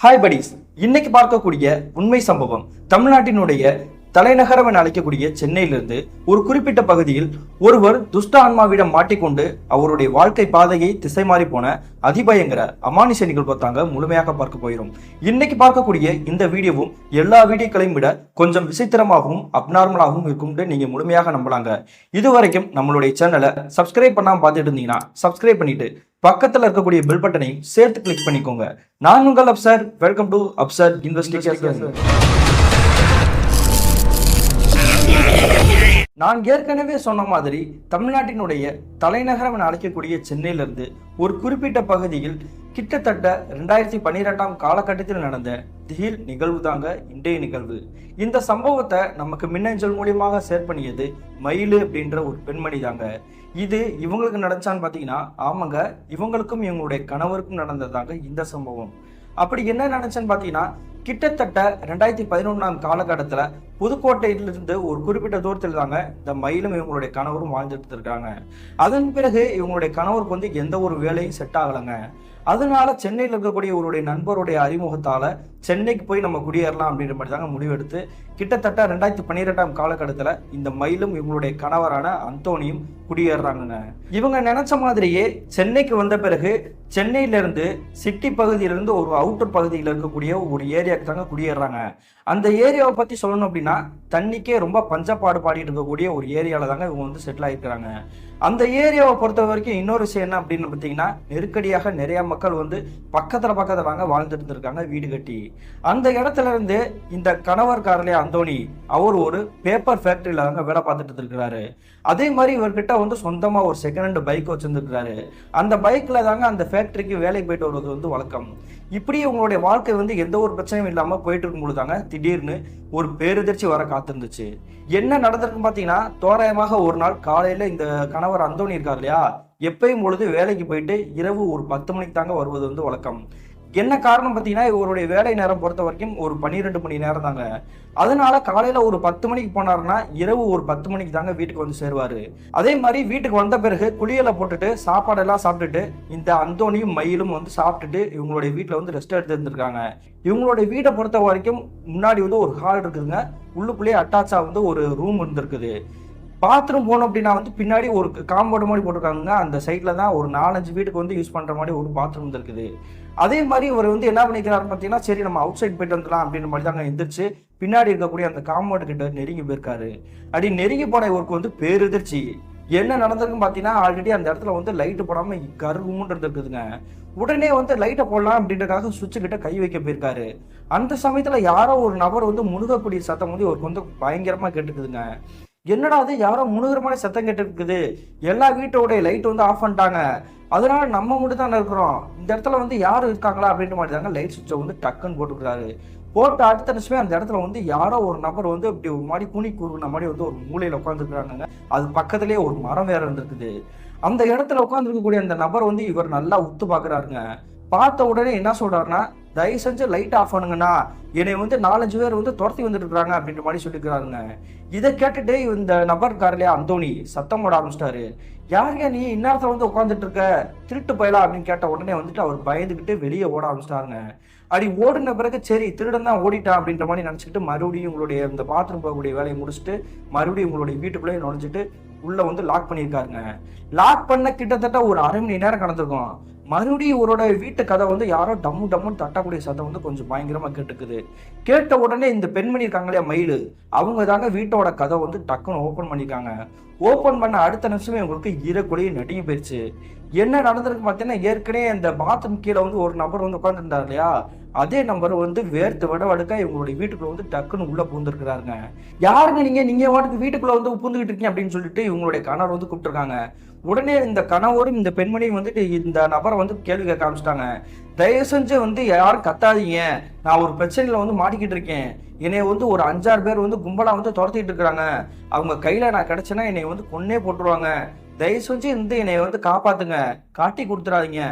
Hi buddies. இன்னைக்கு பார்க்கக்கூடிய உண்மை சம்பவம் தமிழ்நாட்டினுடைய தலைநகரம் என அழைக்கக்கூடிய சென்னையிலிருந்து ஒரு குறிப்பிட்ட பகுதியில் ஒருவர் துஷ்ட ஆன்மாவிடம் மாட்டிக்கொண்டு அவருடைய வாழ்க்கை பாதையை திசை மாறி போன அதிபயங்கர அமானுஷ நிகழ்வு தாங்க முழுமையாக பார்க்க போயிடும். இன்னைக்கு பார்க்கக்கூடிய இந்த வீடியோவும் எல்லா வீடியோக்களையும் விட கொஞ்சம் விசித்திரமாகவும் அப்நார்மலாகவும் இருக்கும்னு நீங்க முழுமையாக நம்பலாங்க. இதுவரைக்கும் நம்மளுடைய சேனலை சப்ஸ்கிரைப் பண்ணாம பார்த்துட்டு இருந்தீங்கன்னா சப்ஸ்கிரைப் பண்ணிட்டு பக்கத்துல இருக்கக்கூடிய பெல் பட்டனையும் சேர்த்து கிளிக் பண்ணிக்கோங்க. நான் உங்கள் Afsar. Welcome to Afsar investigation. நான் ஏற்கனவே சொன்ன மாதிரி தமிழ்நாட்டினுடைய தலைநகரம் என அழைக்கக்கூடிய சென்னையிலிருந்து ஒரு குறிப்பிட்ட பகுதியில் கிட்டத்தட்ட 2012 காலகட்டத்தில் நடந்த திகில் நிகழ்வு தாங்க இன்றைய நிகழ்வு. இந்த சம்பவத்தை நமக்கு மின்னஞ்சல் மூலியமாக ஷேர் பண்ணியது மயிலு அப்படின்ற ஒரு பெண்மணி தாங்க. இது இவங்களுக்கு நடந்துச்சான்னு பார்த்தீங்கன்னா ஆமாங்க, இவங்களுக்கும் இவங்களுடைய கணவருக்கும் நடந்ததாங்க இந்த சம்பவம். அப்படி என்ன நடந்துச்சுன்னு பார்த்தீங்கன்னா கிட்டத்தட்ட 2011 காலகட்டத்தில் புதுக்கோட்டையிலிருந்து ஒரு குறிப்பிட்ட தூரத்தில் தாங்க இந்த மயிலும் இவங்களுடைய கணவரும் வாழ்ந்துட்டு இருக்காங்க. அதன் பிறகு இவங்களுடைய கணவருக்கு வந்து எந்த ஒரு வேலையும் செட் ஆகலைங்க. அதனால சென்னையில் இருக்கக்கூடிய இவருடைய நண்பருடைய அறிமுகத்தால சென்னைக்கு போய் நம்ம குடியேறலாம் அப்படின்ற மாதிரி தாங்க முடிவெடுத்து கிட்டத்தட்ட 2012 காலகட்டத்தில் இந்த மயிலும் இவங்களுடைய கணவரான அந்தோனியும் குடியேறாங்க. இவங்க நினைச்ச மாதிரியே சென்னைக்கு வந்த பிறகு சென்னையிலிருந்து சிட்டி பகுதியிலிருந்து ஒரு அவுட்டர் பகுதியில் இருக்கக்கூடிய ஒரு ஏரியாவுக்கு தாங்க குடியேறாங்க. அந்த ஏரியாவை பற்றி சொல்லணும் அப்படின்னா தண்ணிக்கே ரொம்ப பஞ்சப்பாடு பாடிட்டு இருக்கக்கூடிய ஒரு ஏரியாவில் தாங்க இவங்க வந்து செட்டில் ஆகிருக்கிறாங்க. அந்த ஏரியாவை பொறுத்த வரைக்கும் இன்னொரு விஷயம் என்ன அப்படின்னு பார்த்தீங்கன்னா நெருக்கடியாக நிறைய மக்கள் வந்து பக்கத்தில் தாங்க வாழ்ந்துட்டு இருந்திருக்காங்க வீடு கட்டி. அந்த இடத்துல இருந்து இந்த கணவர்காரலே அந்தோனி அவர் ஒரு பேப்பர் ஃபேக்டரியில தாங்க வேலை பார்த்துட்டு இருக்கிறாரு. அதே மாதிரி இவர்கிட்ட வந்து சொந்தமா ஒரு செகண்ட் ஹேண்ட் பைக் வச்சிருந்துருக்காரு. அந்த பைக்ல தாங்க அந்த ஃபேக்டரிக்கு வேலைக்கு போயிட்டு வருவது வந்து வழக்கம். இப்படி உங்களுடைய வாழ்க்கை வந்து எந்த ஒரு பிரச்சனையும் இல்லாம போயிட்டு இருக்கும் பொழுது தாங்க திடீர்னு ஒரு பேரதிர்ச்சி வர காத்திருந்துச்சு. என்ன நடந்திருக்குன்னு பாத்தீங்கன்னா தோராயமாக ஒரு நாள் காலையில இந்த கணவர் அந்தோனி இருக்காரு இல்லையா, எப்பயும் பொழுது வேலைக்கு போயிட்டு இரவு ஒரு 10 மணிக்கு தாங்க வருவது வந்து வழக்கம். என்ன காரணம் பார்த்தீங்கன்னா இவருடைய வேலை நேரம் பொறுத்த வரைக்கும் ஒரு 12 மணி நேரம் தாங்க. அதனால காலையில ஒரு 10 மணிக்கு போனாருன்னா இரவு ஒரு 10 மணிக்கு தாங்க வீட்டுக்கு வந்து சேருவாரு. அதே மாதிரி வீட்டுக்கு வந்த பிறகு குளியலை போட்டுட்டு சாப்பாடெல்லாம் சாப்பிட்டுட்டு இந்த அந்தோனியும் மயிலும் வந்து சாப்பிட்டுட்டு இவங்களுடைய வீட்டில் வந்து ரெஸ்ட் எடுத்து இருந்திருக்காங்க. இவங்களுடைய வீட்டை பொறுத்த வரைக்கும் முன்னாடி வந்து ஒரு ஹால் இருக்குதுங்க. உள்ளுக்குள்ளேயே அட்டாச்சா வந்து ஒரு ரூம் இருந்திருக்குது. பாத்ரூம் போனோம் அப்படின்னா வந்து பின்னாடி ஒரு காம்பவுண்ட் மாதிரி போட்டிருக்காங்க. அந்த சைட்ல தான் ஒரு 4-5 வீட்டுக்கு வந்து யூஸ் பண்ற மாதிரி ஒரு பாத்ரூம் இருக்குது. அதே மாதிரி இவர் வந்து என்ன பண்ணிக்கிறாருன்னு பார்த்தீங்கன்னா சரி நம்ம அவுட் சைட் போயிட்டு வந்துடலாம் அப்படின்ற மாதிரி தாங்க எந்திரிச்சு பின்னாடி இருக்கக்கூடிய அந்த காம்பவுண்ட் கிட்ட நெருங்கி போயிருக்காரு. அப்படி நெருங்கி போன இவருக்கு வந்து பேரெதிர்ச்சி. என்ன நடந்திருக்குன்னு பார்த்தீங்கன்னா ஆல்ரெடி அந்த இடத்துல வந்து லைட்டு போடாம கருகுமுன்றது இருக்குதுங்க. உடனே வந்து லைட்டை போடலாம் அப்படின்றக்காக சுவிட்சு கிட்ட கை வைக்க போயிருக்காரு. அந்த சமயத்துல யாரோ ஒரு நபர் வந்து முழுகக்கூடிய சத்தம் வந்து இவருக்கு வந்து பயங்கரமா கேட்டுக்குதுங்க. என்னடா அது யாரோ முழுகிற மாதிரி சத்தம் கேட்டு இருக்குது, எல்லா வீட்டோடைய லைட் வந்து ஆஃப் பண்ணிட்டாங்க, அதனால நம்ம மட்டும் தானே இருக்கிறோம், இந்த இடத்துல வந்து யாரும் இருக்காங்களா அப்படின்ற மாதிரி தாங்க லைட் சுவிட்சை வந்து டக்குன்னு போட்டுக்கிறாரு. போட்டு அடுத்த நிமிஷமே அந்த இடத்துல வந்து யாரோ ஒரு நபர் வந்து இப்படி ஒரு மாதிரி குனி கூறுன மாதிரி வந்து ஒரு மூலையில உட்காந்துருக்காங்க. அது பக்கத்துலேயே ஒரு மரம் வேற இருந்திருக்குது. அந்த இடத்துல உட்காந்துருக்கக்கூடிய அந்த நபர் வந்து இவர் நல்லா உத்து பாக்குறாருங்க. பார்த்த உடனே என்ன சொல்றாருன்னா தயவு செஞ்சு லைட் ஆஃப் பண்ணுங்கண்ணா, என்னை வந்து 4-5 பேர் வந்து துரத்தி வந்துட்டு இருக்காங்க அப்படின்ற மாதிரி சொல்லிக்கிறாருங்க. இதை கேட்டுட்டு இந்த நபர்காரலையா அந்தோனி சத்தம் போட ஆரம்பிச்சிட்டாரு. யாருங்க நீ இந்நேரத்துல வந்து உட்காந்துட்டு இருக்க, திருட்டு போயலாம் அப்படின்னு கேட்ட உடனே வந்துட்டு அவர் பயந்துக்கிட்டு வெளியே ஓட ஆரம்பிச்சிட்டாருங்க. அப்படி ஓடின பிறகு சரி திருடன் தான் ஓடிட்டான் அப்படின்ற மாதிரி நினச்சிக்கிட்டு மறுபடியும் உங்களுடைய இந்த பாத்ரூம் போகக்கூடிய வேலையை முடிச்சுட்டு மறுபடியும் உங்களுடைய வீட்டுக்குள்ளேயே நுழைஞ்சிட்டு உள்ள வந்து லாக் பண்ணியிருக்காருங்க. லாக் பண்ண கிட்டத்தட்ட ஒரு அரை மணி நேரம் கடந்திருக்கும். மறுபடியும் இவரோட வீட்டு கதை வந்து யாரோ டம்முன்னு தட்டக்கூடிய சத்தம் வந்து கொஞ்சம் பயங்கரமா கேட்டுக்குது. கேட்ட உடனே இந்த பெண்மணி இருக்காங்களே மயிலு, அவங்க தாங்க வீட்டோட கதை வந்து டக்குன்னு ஓப்பன் பண்ணிருக்காங்க. ஓப்பன் பண்ண அடுத்த நிமிஷமே உங்களுக்கு ஈரக்குலையும் நடுங்கி போயிடுச்சு. என்ன நடந்திருக்கு பார்த்தீங்கன்னா ஏற்கனவே அந்த பாத்ரூம் கீழே வந்து ஒரு நபர் வந்து உட்காந்துருந்தார் இல்லையா, அதே நம்பர் வந்து வேர்த்து வடவடுக்க இவங்களுடைய வீட்டுக்குள்ள வந்து டக்குன்னு உள்ள பூந்துருக்கிறாருங்க. யாருங்க நீங்க வாட்டுக்கு வீட்டுக்குள்ள வந்து பூந்துக்கிட்டு இருக்கீங்க அப்படின்னு சொல்லிட்டு இவங்களுடைய கணவர் வந்து கூப்பிட்டுருக்காங்க. உடனே இந்த கணவரும் இந்த பெண்மணியும் வந்துட்டு இந்த நபரை வந்து கேள்வி கேட்க ஆரம்பிச்சிட்டாங்க. தயவு செஞ்சு வந்து யாரும் கத்தாதீங்க, நான் ஒரு பிரச்சனையில வந்து மாட்டிக்கிட்டு இருக்கேன், என்னை வந்து ஒரு 5-6 பேர் வந்து கும்பலா வந்து துரத்திட்டு இருக்கிறாங்க, அவங்க கையில நான் கிடைச்சேன்னா என்னை வந்து கொன்னே போட்டுருவாங்க, தயவு செஞ்சு என்னை வந்து காப்பாத்துங்க, காட்டி கொடுத்துடாதீங்க,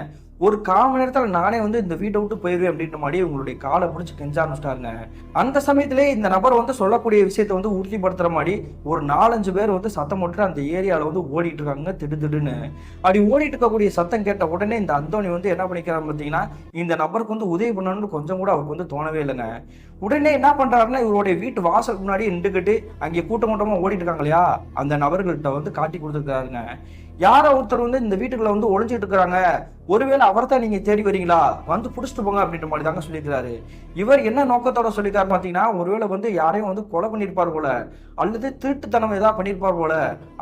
ஒரு 1/4 மணி நேரத்தில் நானே வந்து இந்த வீட்டை விட்டு போயிடுவேன் அப்படின்ற மாதிரி உங்களுடைய காலை பிடிச்சி கெஞ்ச ஆரம்பிச்சிட்டாருங்க. அந்த சமயத்திலே இந்த நபர் வந்து சொல்லக்கூடிய விஷயத்தை வந்து உறுதிப்படுத்துற மாதிரி ஒரு 4-5 பேர் வந்து சத்தம் போட்டு அந்த ஏரியாவில் வந்து ஓடிட்டு இருக்காங்க திடுதிடுன்னு. அப்படி ஓடிட்டு இருக்கக்கூடிய சத்தம் கேட்ட உடனே இந்த அந்தோணி வந்து என்ன பண்ணிக்கிறாரு பார்த்தீங்கன்னா, இந்த நபருக்கு வந்து உதவி பண்ணணும்னு கொஞ்சம் கூட அவருக்கு வந்து தோணவே இல்லைங்க. உடனே என்ன பண்றாருன்னா, இவருடைய வீட்டு வாசலுக்கு முன்னாடி நின்றுக்கிட்டு அங்கே கூட்டம் கூட்டமா ஓடிட்டு இருக்காங்க இல்லையா, அந்த நபர்கள்ட்ட வந்து காட்டி கொடுத்துருக்காருங்க. யாரோ ஒருத்தர் வந்து இந்த வீட்டுக்குள்ள வந்து ஒளிஞ்சிட்டு இருக்கிறாங்க, ஒருவேளை அவர்தான் நீங்க தேடி வரீங்களா, வந்து புடிச்சிட்டு போங்க அப்படின்ற மாதிரி தாங்க சொல்லியிருக்காரு. இவர் என்ன நோக்கத்தோட சொல்லியிருக்காரு பாத்தீங்கன்னா, ஒருவேளை வந்து யாரையும் வந்து கொலை பண்ணிருப்பார் போல, அல்லது திருட்டுத்தனம் ஏதாவது பண்ணிருப்பார் போல,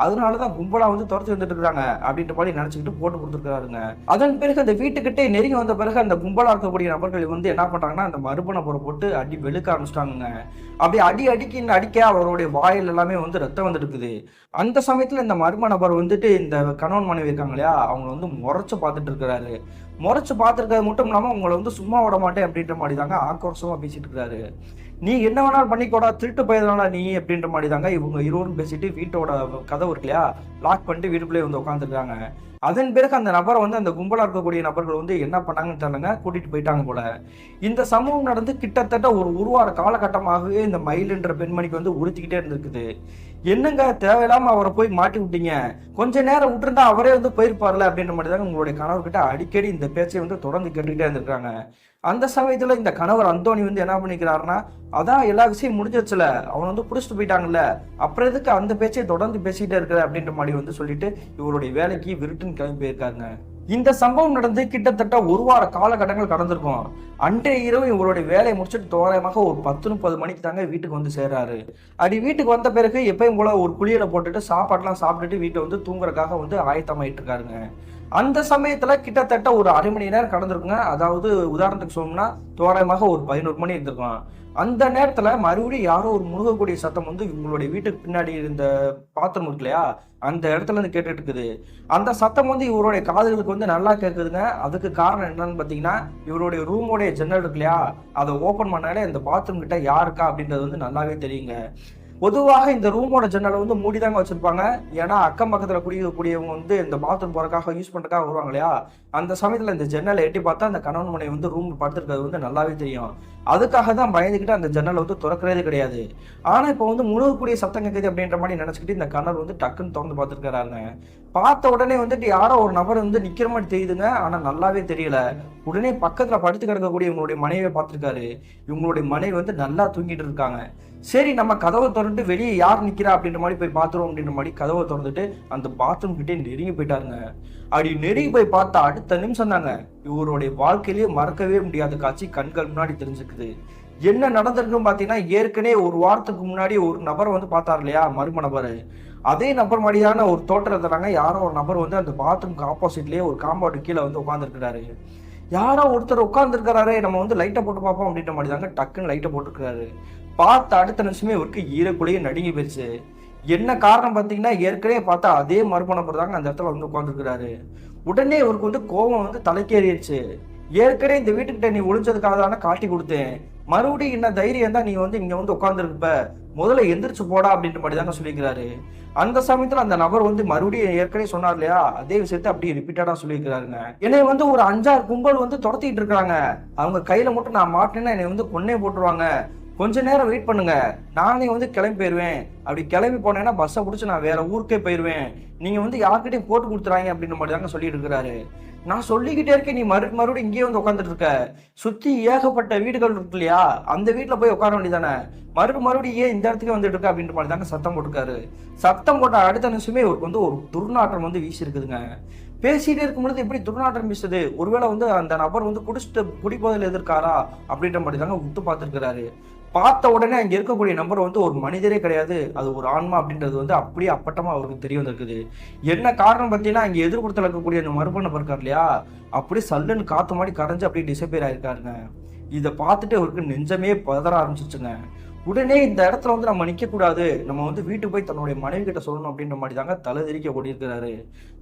அதனாலதான் கும்பலா வந்து துரத்தி வந்துட்டு இருக்காங்க அப்படின்ற மாதிரி நினைச்சுக்கிட்டு போட்டு கொடுத்துருக்காருங்க. அதன் பிறகு அந்த வீட்டுக்கிட்டே நெருங்கி வந்த பிறகு அந்த கும்பலா இருக்கக்கூடிய நபர்கள் வந்து என்ன பண்றாங்கன்னா, அந்த மறுபண பொருள் போட்டு அடி வெளுக்க ஆரம்பிச்சிட்டாங்க. அப்படி அடிக்க அவருடைய வாயில் எல்லாமே வந்து ரத்தம் வந்துட்டு இருக்குது. அந்த சமயத்துல இந்த மர்ம நபர் வந்துட்டு இந்த கணவன் மனைவி இருக்காங்க இல்லையா, அவங்க வந்து முறைச்சு பார்த்துட்டு இருக்கிறாரு. முறைச்சு பார்த்துருக்கிறது மட்டும் இல்லாம உங்களை வந்து சும்மா விட மாட்டேன் அப்படின்ற மாதிரி தாங்க ஆக்ரோஷமா பேசிட்டு இருக்காரு. நீ என்ன வேணாலும் பண்ணிக்கோடா, திருட்டு போயதுனால நீ அப்படின்ற மாதிரி தாங்க இவங்க இருவரும் பேசிட்டு வீட்டோட கதவு இருக்கு இல்லையா, லாக் பண்ணிட்டு வீட்டுக்குள்ளே வந்து உட்காந்துருக்காங்க. அதன் பிறகு அந்த நபரை வந்து அந்த கும்பலா இருக்கக்கூடிய நபர்கள் வந்து என்ன பண்ணாங்கன்னு தெரியலங்க, கூட்டிட்டு போயிட்டாங்க போல. இந்த சம்பவம் நடந்து கிட்டத்தட்ட ஒரு வார காலகட்டமாகவே இந்த மயில்ன்ற பெண்மணிக்கு வந்து உறுத்திக்கிட்டே இருந்திருக்குது. என்னங்க தேவையில்லாம அவரை போய் மாட்டி விட்டீங்க, கொஞ்ச நேரம் விட்டுருந்தா அவரே வந்து போயிருப்பார்ல அப்படின்ற மாதிரி தாங்க உங்களுடைய கணவர்கிட்ட அடிக்கடி இந்த பேச்சை வந்து தொடர்ந்து கேட்டுக்கிட்டே இருந்திருக்காங்க. அந்த சமயத்துல இந்த கணவர் அந்தோணி வந்து என்ன பண்ணிக்கிறாருன்னா, அதான் எல்லா விஷயம் முடிஞ்சிருச்சுல, அவன் வந்து புடிச்சிட்டு போயிட்டாங்கல்ல, அப்புறம் எதுக்கு அந்த பேச்சை தொடர்ந்து பேசிக்கிட்டே இருக்கிற அப்படின்ற மாதிரி வந்து சொல்லிட்டு இவருடைய வேலைக்கு விருட்டுன்னு கிளம்பி போயிருக்காங்க. இந்த சம்பவம் நடந்து கிட்டத்தட்ட ஒரு வார காலகட்டங்கள் கடந்திருக்கும். அன்றைய இரவு இவருடைய வேலையை முடிச்சுட்டு தோராயமாக ஒரு 10-30 மணிக்கு தாங்க வீட்டுக்கு வந்து சேர்றாரு. அப்படி வீட்டுக்கு வந்த பிறகு எப்பயும் போல ஒரு குளியலை போட்டுட்டு சாப்பாடுலாம் சாப்பிட்டுட்டு வீட்டை வந்து தூங்குறதுக்காக வந்து ஆயத்தமாயிட்டு இருக்காருங்க. அந்த சமயத்துல கிட்டத்தட்ட ஒரு 1/2 மணி நேரம் கடந்திருக்குங்க. அதாவது உதாரணத்துக்கு சொல்லணும்னா தோராயமாக ஒரு 11 மணி இருந்திருக்கும். அந்த நேரத்துல மறுபடியும் யாரோ ஒரு முழுகக்கூடிய சத்தம் வந்து இவங்களுடைய வீட்டுக்கு பின்னாடி இருந்த பாத்திரம் இருக்கு இல்லையா, அந்த இடத்துல இருந்து கேட்டுட்டு இருக்குது. அந்த சத்தம் வந்து இவருடைய காதுகளுக்கு வந்து நல்லா கேட்குதுங்க. அதுக்கு காரணம் என்னன்னு பார்த்தீங்கன்னா, இவருடைய ரூமோடைய ஜன்னல் இருக்கு இல்லையா, அதை ஓப்பன் பண்ணாலே அந்த பாத்ரூம் கிட்ட யாருக்கா அப்படின்றது வந்து நல்லாவே தெரியுங்க. பொதுவாக இந்த ரூமோட ஜன்னலை வந்து மூடிதாங்க வச்சிருப்பாங்க. ஏன்னா அக்கம் பக்கத்துல குடிக்கக்கூடியவங்க வந்து இந்த பாத்ரூம் போறதுக்காக யூஸ் பண்றதுக்காக வருவாங்க இல்லையா, அந்த சமயத்துல இந்த ஜன்னலை எட்டி பார்த்தா அந்த கணவன் மனைவி வந்து ரூம் படுத்துருக்கிறது வந்து நல்லாவே தெரியும். அதுக்காக தான் பயந்துக்கிட்டு அந்த ஜன்னலை வந்து திறக்கிறதே கிடையாது. ஆனா இப்போ வந்து முழுகக்கூடிய சத்தம் கேட்குது அப்படின்ற மாதிரி நினைச்சுக்கிட்டு இந்த கணவர் வந்து டக்குன்னு திறந்து பார்த்துருக்காருங்க. பார்த்த உடனே வந்துட்டு யாரோ ஒரு நபர் வந்து நிக்கிற மாதிரி தெரியுதுங்க, ஆனா நல்லாவே தெரியல. உடனே பக்கத்துல படுத்து கிடக்கக்கூடிய இவங்களுடைய மனைவியை பார்த்திருக்காரு. இவங்களுடைய மனைவி வந்து நல்லா தூங்கிட்டு இருக்காங்க. சரி நம்ம கதவை திறந்துட்டு வெளியே யார் நிக்கிறா அப்படின்ற மாதிரி போய் பார்த்துருவோம் அப்படின்ற மாதிரி கதவை திறந்துட்டு அந்த பாத்ரூம் கிட்டே நெருங்கி போயிட்டாருங்க. அப்படி நெருங்கி போய் பார்த்தா அடுத்த நிமிஷம் தாங்க இவருடைய வாழ்க்கையிலேயே மறக்கவே முடியாத காட்சி கண்கள் முன்னாடி தெரிஞ்சுக்குது. என்ன நடந்திருக்குன்னு பாத்தீங்கன்னா, ஏற்கனவே ஒரு வாரத்துக்கு முன்னாடி ஒரு நபரை வந்து பார்த்தாரு இல்லையா, மர்ம நபர், அதே நபர் மாதிரியான ஒரு தோற்றத்தை தாங்க யாரோ ஒரு நபர் வந்து அந்த பாத்ரூம்க்கு ஆப்போசிட்லயே ஒரு காம்பவுண்ட் கீழே வந்து உட்காந்துருக்கிறாரு. யாரோ ஒருத்தர் உட்காந்துருக்கிறாரு, நம்ம வந்து லைட்டை போட்டு பார்ப்போம் அப்படின்ற மாதிரி தாங்க டக்குன்னு லைட்டை போட்டுருக்காரு. பார்த்த அடுத்த நிமிஷமே இவருக்கு ஈரக்குலையே நடுங்கி போயிடுச்சு. என்ன காரணம் பார்த்தீங்கன்னா, ஏற்கனவே பார்த்தா அதே மர்ம நபர் தாங்க அந்த இடத்துல வந்து உட்காந்துருக்கிறாரு. உடனே இவருக்கு வந்து கோபம் வந்து தலைக்கேறிடுச்சு. ஏற்கனவே இந்த வீட்டுக்கிட்ட நீ ஒளிஞ்சதுக்காக தானே காட்டி கொடுத்தேன், மறுபடியும் என்ன தைரியம் தான் நீ வந்து இங்க வந்து உட்காந்துருப்ப, முதல்ல எந்திரிச்சு போடா அப்படின்ற மாதிரி தாங்க சொல்லிக்கிறாரு. அந்த சமயத்துல அந்த நபர் வந்து மறுபடியும் ஏற்கனவே சொன்னார் இல்லையா, அதே விஷயத்த அப்படியே ரிப்பீட்டடா சொல்லியிருக்கிறாருங்க. என்னை வந்து ஒரு 5-6 கும்பல் வந்து துரத்திட்டு இருக்காங்க, அவங்க கையில மட்டும் நான் மாட்டினேன்னா என்னை வந்து கொன்னே போட்டுருவாங்க, கொஞ்ச நேரம் வெயிட் பண்ணுங்க, நானே வந்து கிளம்பி போயிடுவேன், அப்படி கிளம்பி போனேன்னா பஸ்ஸை பிடிச்சி நான் வேற ஊருக்கே போயிடுவேன், நீங்க வந்து யார்கிட்டையும் போட்டு கொடுத்துறாங்க அப்படின்ற மாதிரி தாங்க சொல்லிட்டு இருக்கிறாரு. நான் சொல்லிக்கிட்டே இருக்கேன், நீ மறுபடியும் இங்கேயே வந்து உட்காந்துட்டு இருக்க, சுத்தி ஏகப்பட்ட வீடுகள் இருக்கு இல்லையா, அந்த வீட்டுல போய் உட்கார வேண்டியதானே, மறுபடியும் ஏன் இந்த இடத்துக்கு வந்துட்டு இருக்க அப்படின்ற மாதிரி தாங்க சத்தம் போட்டுருக்காரு. சத்தம் போட்ட அடுத்த நிமிஷமே இவருக்கு வந்து ஒரு துர்நாற்றம் வந்து வீசி இருக்குதுங்க. பேசிட்டே இருக்கும்பொழுது எப்படி துர்நாற்றம் வீசுது, ஒருவேளை வந்து அந்த நபர் வந்து குடிச்சிட்டு குடிப்பதில் எதிர்க்காரா அப்படின்ற மாதிரி தாங்க உத்து பார்த்துருக்கிறாரு. பார்த்த உடனே அங்க இருக்கக்கூடிய நபர் வந்து ஒரு மனிதரே கிடையாது, அது ஒரு ஆன்மா அப்படின்றது வந்து அப்படியே அப்பட்டமா அவருக்கு தெரிய வந்திருக்குது. என்ன காரணம் பார்த்தீங்கன்னா, அங்க எதிர்ப்புறத்துல இருக்கக்கூடிய அந்த மர்ம நபர் இருக்கார் இல்லையா, அப்படியே சல்லுன்னு காத்து மாதிரி கரைஞ்சு அப்படியே டிசப்பியர் ஆயிருக்காருங்க. இதை பார்த்துட்டு அவருக்கு நெஞ்சமே பதற ஆரம்பிச்சிச்சுங்க. உடனே இந்த இடத்துல வந்து நம்ம நிக்க கூடாது, நம்ம வந்து வீட்டுக்கு போய் தன்னுடைய மனைவி கிட்ட சொல்லணும் அப்படின்ற மாதிரி தாங்க தலை தெறிக்க ஓடியிருக்கிறாரு.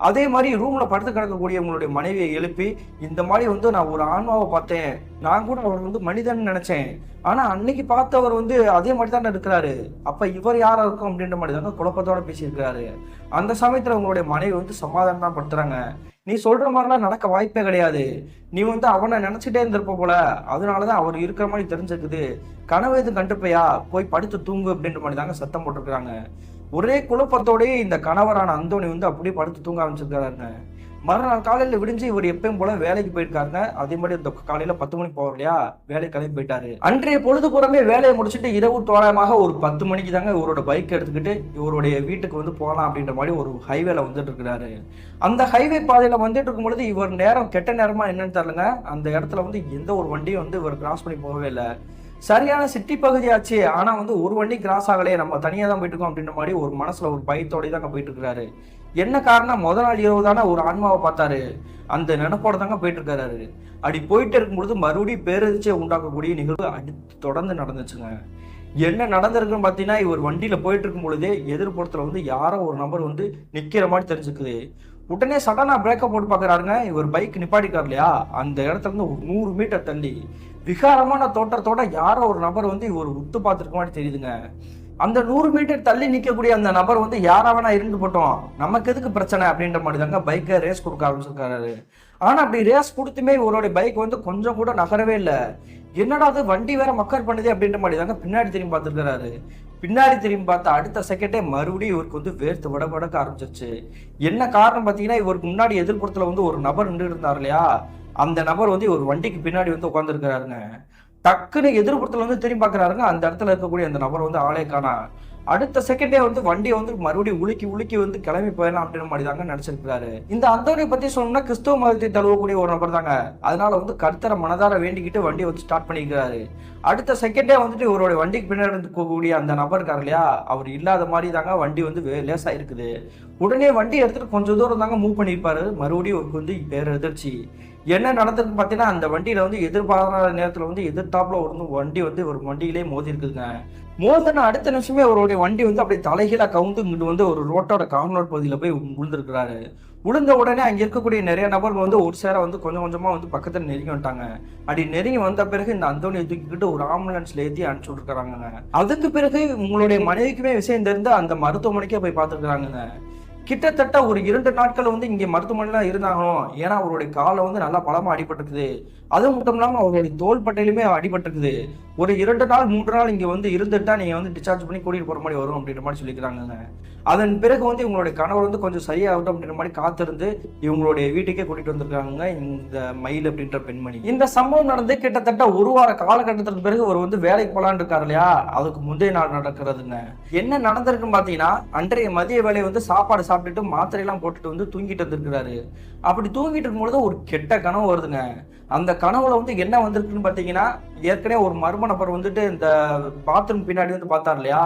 அதே மாதிரி ரூம்ல படுத்து கிடக்கக்கூடிய உங்களுடைய மனைவியை எழுப்பி, இந்த மாதிரி வந்து நான் ஒரு ஆன்மாவை பார்த்தேன், நான் கூட அவர் வந்து மனிதன் நினைச்சேன், ஆனா அன்னைக்கு பார்த்தவர் வந்து அதே மாதிரி தானே இருக்கிறாரு, அப்ப இவர் யாரா இருக்கும் அப்படின்ற மாதிரி தாங்க குழப்பத்தோட பேசியிருக்கிறாரு. அந்த சமயத்துல உங்களுடைய மனைவி வந்து சமாதானம் தான் படுத்துறாங்க. நீ சொல்ற மாதிரிலாம் நடக்க வாய்ப்பே கிடையாது. நீ வந்து அவனை நினைச்சிட்டே இருந்திருப்ப போல, அதனாலதான் அவர் இருக்கிற மாதிரி தெரிஞ்சுக்குது. கனவு எதுவும் கண்டுப்பையா, போய் படுத்து தூங்கு அப்படின்ற மாதிரி தாங்க சத்தம் போட்டிருக்காங்க. ஒரே குழப்பத்தோடயே இந்த கணவரான அந்தோணி வந்து அப்படியே படுத்து தூங்க ஆரம்பிச்சிருக்காருங்க. மறுநாள் காலையில விடிஞ்சு இவர் எப்பயும் போல வேலைக்கு போயிருக்காருங்க. அதே மாதிரி இந்த காலையில 10 மணிக்கு போவார் இல்லையா, வேலை கிளம்பி போயிட்டாரு. அன்றைய பொழுது புறமே வேலையை முடிச்சுட்டு இரவு தோராயமாக ஒரு 10 மணிக்கு தாங்க இவரோட பைக் எடுத்துக்கிட்டு இவருடைய வீட்டுக்கு வந்து போகலாம் அப்படின்ற மாதிரி ஒரு ஹைவேல வந்துட்டு இருக்கிறாரு. அந்த ஹைவே பாதையில வந்துட்டு இருக்கும் பொழுது இவர் நேரம் கெட்ட நேரமா என்னன்னு தெரியலங்க, அந்த இடத்துல வந்து எந்த ஒரு வண்டியும் வந்து இவர் கிராஸ் பண்ணி போகவே இல்லை. சரியான சிட்டி பகுதி ஆச்சு, ஆனா வந்து ஒரு வண்டி கிராஸ் ஆகலையே, நம்ம தனியா தான் போயிட்டு இருக்கோம் அப்படின்ற மாதிரி ஒரு மனசுல ஒரு பயத்தோட தாங்க போயிட்டு இருக்காரு. என்ன காரணம், முதல் நாள் இரவு தானே ஒரு ஆன்மாவை பார்த்தாரு, அந்த நினைப்போட தாங்க போயிட்டு இருக்காரு. அப்படி போயிட்டு இருக்கும்பொழுது மறுபடியும் பேரதிர்ச்சியை உண்டாக்கக்கூடிய நிகழ்வு அடுத்து தொடர்ந்து நடந்துச்சுங்க. என்ன நடந்திருக்குன்னு பார்த்தீங்கன்னா, இவர் வண்டியில போயிட்டு இருக்கும் பொழுதே எதிர்ப்புறத்துல வந்து யாரோ ஒரு நபர் வந்து நிக்கிற மாதிரி தெரிஞ்சுக்குது. உடனே சடனா பிரேக்கப் போட்டு பாக்குறாருங்க. இவர் பைக் நிப்பாட்டிக்கார் இல்லையா, அந்த இடத்துல இருந்து ஒரு 100 மீட்டர் தள்ளி விகாரமான தோற்றத்தோட யாரோ ஒரு நபர் வந்து இவர் உத்து பார்த்துருக்க மாதிரி தெரியுதுங்க. அந்த 100 மீட்டர் தள்ளி நிற்கக்கூடிய அந்த நபர் வந்து யாராவனா இருந்து போட்டோம், நமக்கு எதுக்கு பிரச்சனை அப்படின்ற மாதிரி தாங்க பைக்கை ரேஸ் கொடுக்க ஆரம்பிச்சிருக்காரு. ஆனா அப்படி ரேஸ் கொடுத்துமே இவருடைய பைக் வந்து கொஞ்சம் கூட நகரவே இல்லை. என்னடா அது, வண்டி வேற மக்கர் பண்ணுது அப்படின்ற மாதிரி தாங்க பின்னாடி திரும்பி பார்த்துருக்காரு. பின்னாடி திரும்பி பார்த்தா அடுத்த செகண்டே மறுபடியும் இவருக்கு வந்து வேர்த்து வடக்க ஆரம்பிச்சிருச்சு. என்ன காரணம் பார்த்தீங்கன்னா, இவருக்கு முன்னாடி எதிர்ப்புறத்துல வந்து ஒரு நபர் நின்று இருந்தார் இல்லையா, அந்த நபர் வந்து ஒரு வண்டிக்கு பின்னாடி வந்து உட்காந்துருக்கிறாருங்க. டக்குன்னு எதிர்ப்புறத்துல வந்து திரும்பி பார்க்கறாருங்க. அந்த இடத்துல இருக்கக்கூடிய அந்த நபர் வந்து ஆளே காணா. அடுத்த செகண்டே வந்து வண்டியை வந்து மறுபடியும் உலுக்கி வந்து கிளம்பி போயிடலாம் அப்படின்ற மாதிரி தாங்க நினைச்சிருக்கிறாரு. இந்த அந்தோனியை பத்தி சொல்லணும்னா கிறிஸ்துவ மதத்தை தழுவக்கூடிய ஒரு நபர் தாங்க. அதனால வந்து கர்த்தரை மனதார வேண்டிக்கிட்டு வண்டியை வந்து ஸ்டார்ட் பண்ணிக்கிறாரு. அடுத்த செகண்டே வந்துட்டு இவருடைய வண்டிக்கு பின்னாடி இருக்கக்கூடிய அந்த நபர் இருக்காரு இல்லையா, அவர் இல்லாத மாதிரி தாங்க வண்டி வந்து லேசா இருக்குது. உடனே வண்டி எடுத்துட்டு கொஞ்சம் தூரம் தாங்க மூவ் பண்ணியிருப்பாரு. மறுபடியும் அவருக்கு வந்து பேரதிர்ச்சி. என்ன நடந்ததுன்னு பார்த்தீங்கன்னா, அந்த வண்டியில வந்து எதிர்பாராத நேரத்தில் வந்து எதிர்த்தாப்புல ஒரு வண்டி வந்து ஒரு வண்டியிலே மோதி இருக்குதுங்க. மோதின அடுத்த நிமிஷமே அவருடைய வண்டி வந்து அப்படியே தலைகீழா கவுந்து இங்கிட்டு வந்து ஒரு ரோட்டோட கார்னர் பகுதியில் போய் விழுந்திருக்கிறாரு. விழுந்த உடனே அங்கே இருக்கக்கூடிய நிறைய நபர்கள் வந்து ஒரு சேர வந்து கொஞ்சம் கொஞ்சமா வந்து பக்கத்தில் நெருங்கி வந்துட்டாங்க. அப்படி நெருங்கி வந்த பிறகு இந்த அந்தோனியை தூக்கிக்கிட்டு ஒரு ஆம்புலன்ஸ்ல ஏற்றி அனுப்பிச்சு விட்டுருக்காங்க. அதுக்கு பிறகு உங்களுடைய மனைவிக்குமே விஷயம் தெரிந்து அந்த மருத்துவமனைக்கே போய் பார்த்துருக்காங்க. கிட்டத்தட்ட ஒரு 2 நாட்கள் வந்து இங்கே மருத்துவமனையில இருந்தாகணும். ஏன்னா அவருடைய காலை வந்து நல்லா பலமா அடிபட்டிருக்குது. அது மட்டும் இல்லாமல் அவருடைய தோல் பட்டையிலுமே அடிபட்டிருக்குது. ஒரு 2 நாள் 3 நாள் இங்கே வந்து இருந்துட்டா நீங்க வந்து டிஸ்சார்ஜ் பண்ணி கூட்டிட்டு போற மாதிரி வரும் அப்படின்ற மாதிரி சொல்லிக்கிறாங்க. அதன் பிறகு வந்து இவங்களுடைய கணவர் வந்து கொஞ்சம் சரியாகட்டும் அப்படின்ற மாதிரி காத்திருந்து இவங்களுடைய வீட்டுக்கே கூட்டிட்டு வந்திருக்காங்க இந்த மயில் அப்படின்ற பெண்மணி. இந்த சம்பவம் நடந்து கிட்டத்தட்ட ஒரு வார காலகட்டத்திற்கு பிறகு அவர் வந்து வேலைக்கு போலான்னு இருக்காரு இல்லையா, அதுக்கு முந்தைய நாள் நடக்கிறதுங்க. என்ன நடந்திருக்குன்னு பாத்தீங்கன்னா, அன்றைய மதிய வேலையை வந்து சாப்பாடு சாப்பிட்டுட்டு மாத்திரையெல்லாம் போட்டுட்டு வந்து தூங்கிட்டு வந்திருக்கிறாரு. அப்படி தூங்கிட்டு இருக்கும்பொழுது ஒரு கெட்ட கனவு வருதுங்க. அந்த கனவுல வந்து என்ன வந்திருக்குன்னு பாத்தீங்கன்னா, ஏற்கனவே ஒரு மர்ம நபர் வந்துட்டு இந்த பாத்ரூம் பின்னாடி வந்து பார்த்தார் இல்லையா,